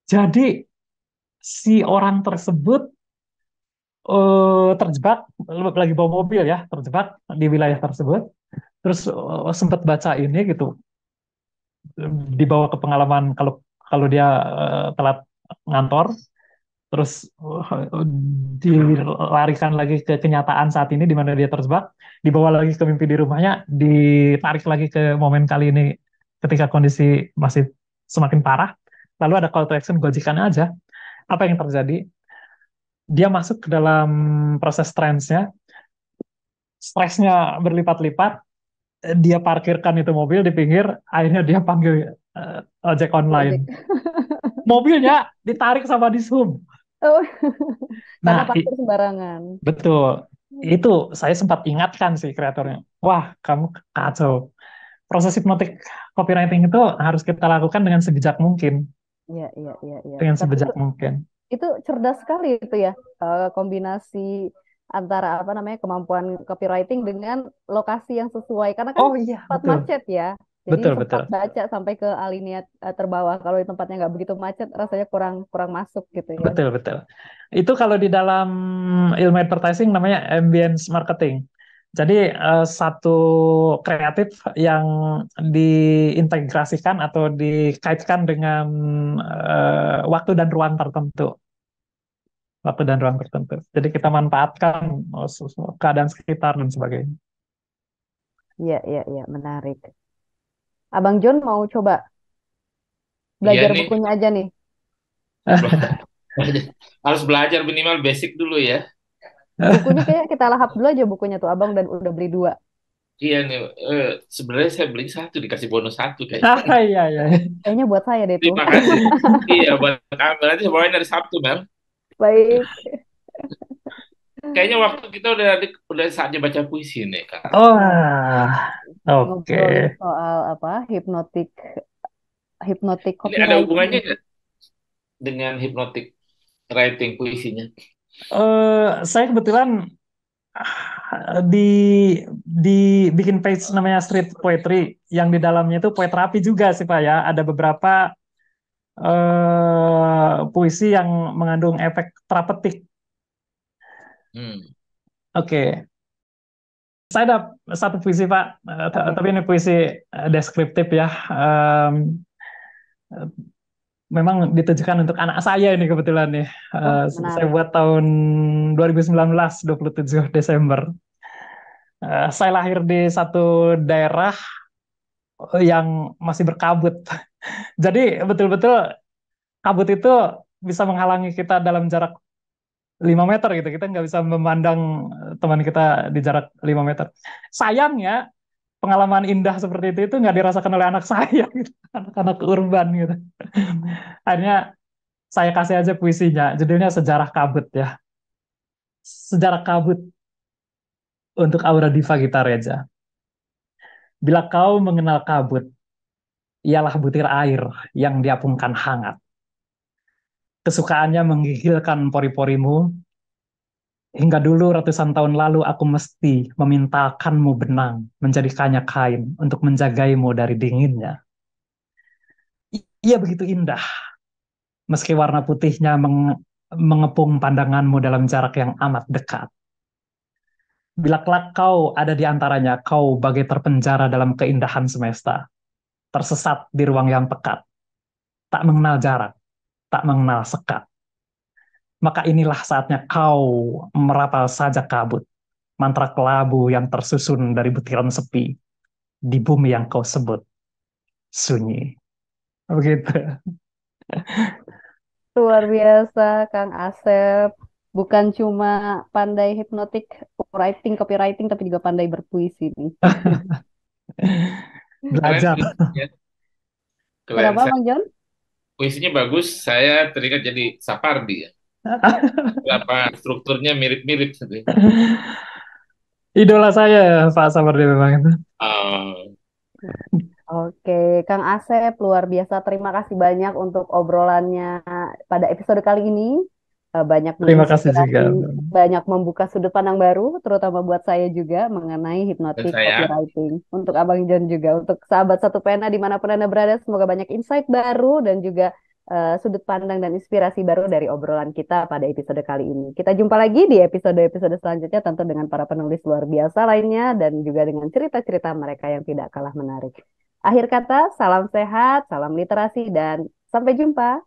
Jadi si orang tersebut terjebak, lagi bawa mobil ya, terjebak di wilayah tersebut. Terus sempat baca ini gitu, dibawa ke pengalaman kalau kalau dia telat ngantor, terus dilarikan lagi ke kenyataan saat ini di mana dia terjebak, dibawa lagi ke mimpi di rumahnya, ditarik lagi ke momen kali ini ketika kondisi masih semakin parah, lalu ada call to action, gojekan aja. Apa yang terjadi? Dia masuk ke dalam proses trance-nya, stresnya berlipat-lipat, dia parkirkan itu mobil di pinggir, akhirnya dia panggil ojek online. Mobilnya ditarik sama dishub. Oh, karena Nah, parkir sembarangan. betul. Itu saya sempat ingatkan sih kreatornya. Wah, kamu kacau. Proses hipnotik copywriting itu harus kita lakukan dengan sebijak mungkin. Iya, iya, iya, iya. Dengan Tapi sebijak mungkin. itu cerdas sekali itu ya, kombinasi antara apa namanya kemampuan copywriting dengan lokasi yang sesuai. Karena kan Oh iya, tempat betul. macet ya. Jadi Betul, sempat betul. baca sampai ke alinea terbawah. Kalau di tempatnya nggak begitu macet, rasanya kurang kurang masuk gitu ya. Betul, betul. Itu kalau di dalam ilmu advertising namanya ambience marketing. Jadi satu kreatif yang diintegrasikan atau dikaitkan dengan waktu dan ruang tertentu. Waktu dan ruang tertentu. Jadi kita manfaatkan keadaan sekitar dan sebagainya. Iya, iya, iya, menarik. Abang John mau coba Iya belajar nih, bukunya aja nih. harus belajar minimal basic dulu ya. Bukunya kayak kita lahap dulu aja bukunya tuh Abang dan udah beli 2. Iya nih, sebenarnya saya beli satu dikasih bonus satu kayaknya. Ah, iya, iya. Kayaknya buat saya deh tuh. Terima kasih. Iya, buat kamu nanti saya bawain dari Sabtu, Mel. Baik. Kayaknya waktu kita udah saatnya baca puisi nih, Kak. Oh, oke. Ngobrolin soal apa? Hipnotik Ini ada copywriting. hubungannya nggak dengan hypnotic writing puisinya? Saya kebetulan di bikin page namanya Street Poetry yang di dalamnya itu poetrapi juga sih Pak ya. Ada beberapa puisi yang mengandung efek terapeutik. Hmm. Oke, saya ada satu puisi Pak, Oke. tapi ini puisi deskriptif ya. Memang ditujukan untuk anak saya ini kebetulan nih. Oh, Saya menarik. buat tahun 2019, 27 Desember. Saya lahir di satu daerah yang masih berkabut. Jadi betul-betul kabut itu bisa menghalangi kita dalam jarak 5 meter gitu. Kita nggak bisa memandang teman kita di jarak 5 meter. Sayangnya pengalaman indah seperti itu nggak dirasakan oleh anak saya gitu. Anak-anak urban gitu. Akhirnya saya kasih aja puisinya. Judulnya Sejarah Kabut ya. Sejarah kabut untuk Aura Diva Gita Reza. Bila kau mengenal kabut, ialah butir air yang diapungkan hangat. Kesukaannya menggigilkan pori-porimu. Hingga dulu ratusan tahun lalu aku mesti memintakanmu benang, menjadikannya kain untuk menjagaimu dari dinginnya. Ia begitu indah, meski warna putihnya mengepung pandanganmu dalam jarak yang amat dekat. Bila kelak kau ada di antaranya, kau bagai terpenjara dalam keindahan semesta, tersesat di ruang yang pekat, tak mengenal jarak, tak mengenal sekat. Maka inilah saatnya kau merapal saja kabut, mantra kelabu yang tersusun dari butiran sepi di bumi yang kau sebut sunyi. Begitu. Luar biasa, Kang Asep. Bukan cuma pandai hipnotik writing, copywriting, tapi juga pandai berpuisi nih. Keren Belajar. puisinya. Keren. Kenapa, Bang John? Puisinya bagus. Saya teringat jadi Sapardi ya. Berapa strukturnya mirip-mirip gitu. Idola saya Pak Samardi memang itu. Oh, Oke, Kang Asep, luar biasa. Terima kasih banyak untuk obrolannya pada episode kali ini. Banyak Terima kasih menginspirasi, juga. banyak membuka sudut pandang baru, terutama buat saya juga mengenai dan hypnotic saya copywriting. Untuk Abang John juga, untuk sahabat satu pena dimanapun Anda berada, semoga banyak insight baru dan juga sudut pandang dan inspirasi baru dari obrolan kita pada episode kali ini. Kita jumpa lagi di episode-episode selanjutnya, tentu dengan para penulis luar biasa lainnya dan juga dengan cerita-cerita mereka yang tidak kalah menarik. Akhir kata, salam sehat, salam literasi, dan sampai jumpa.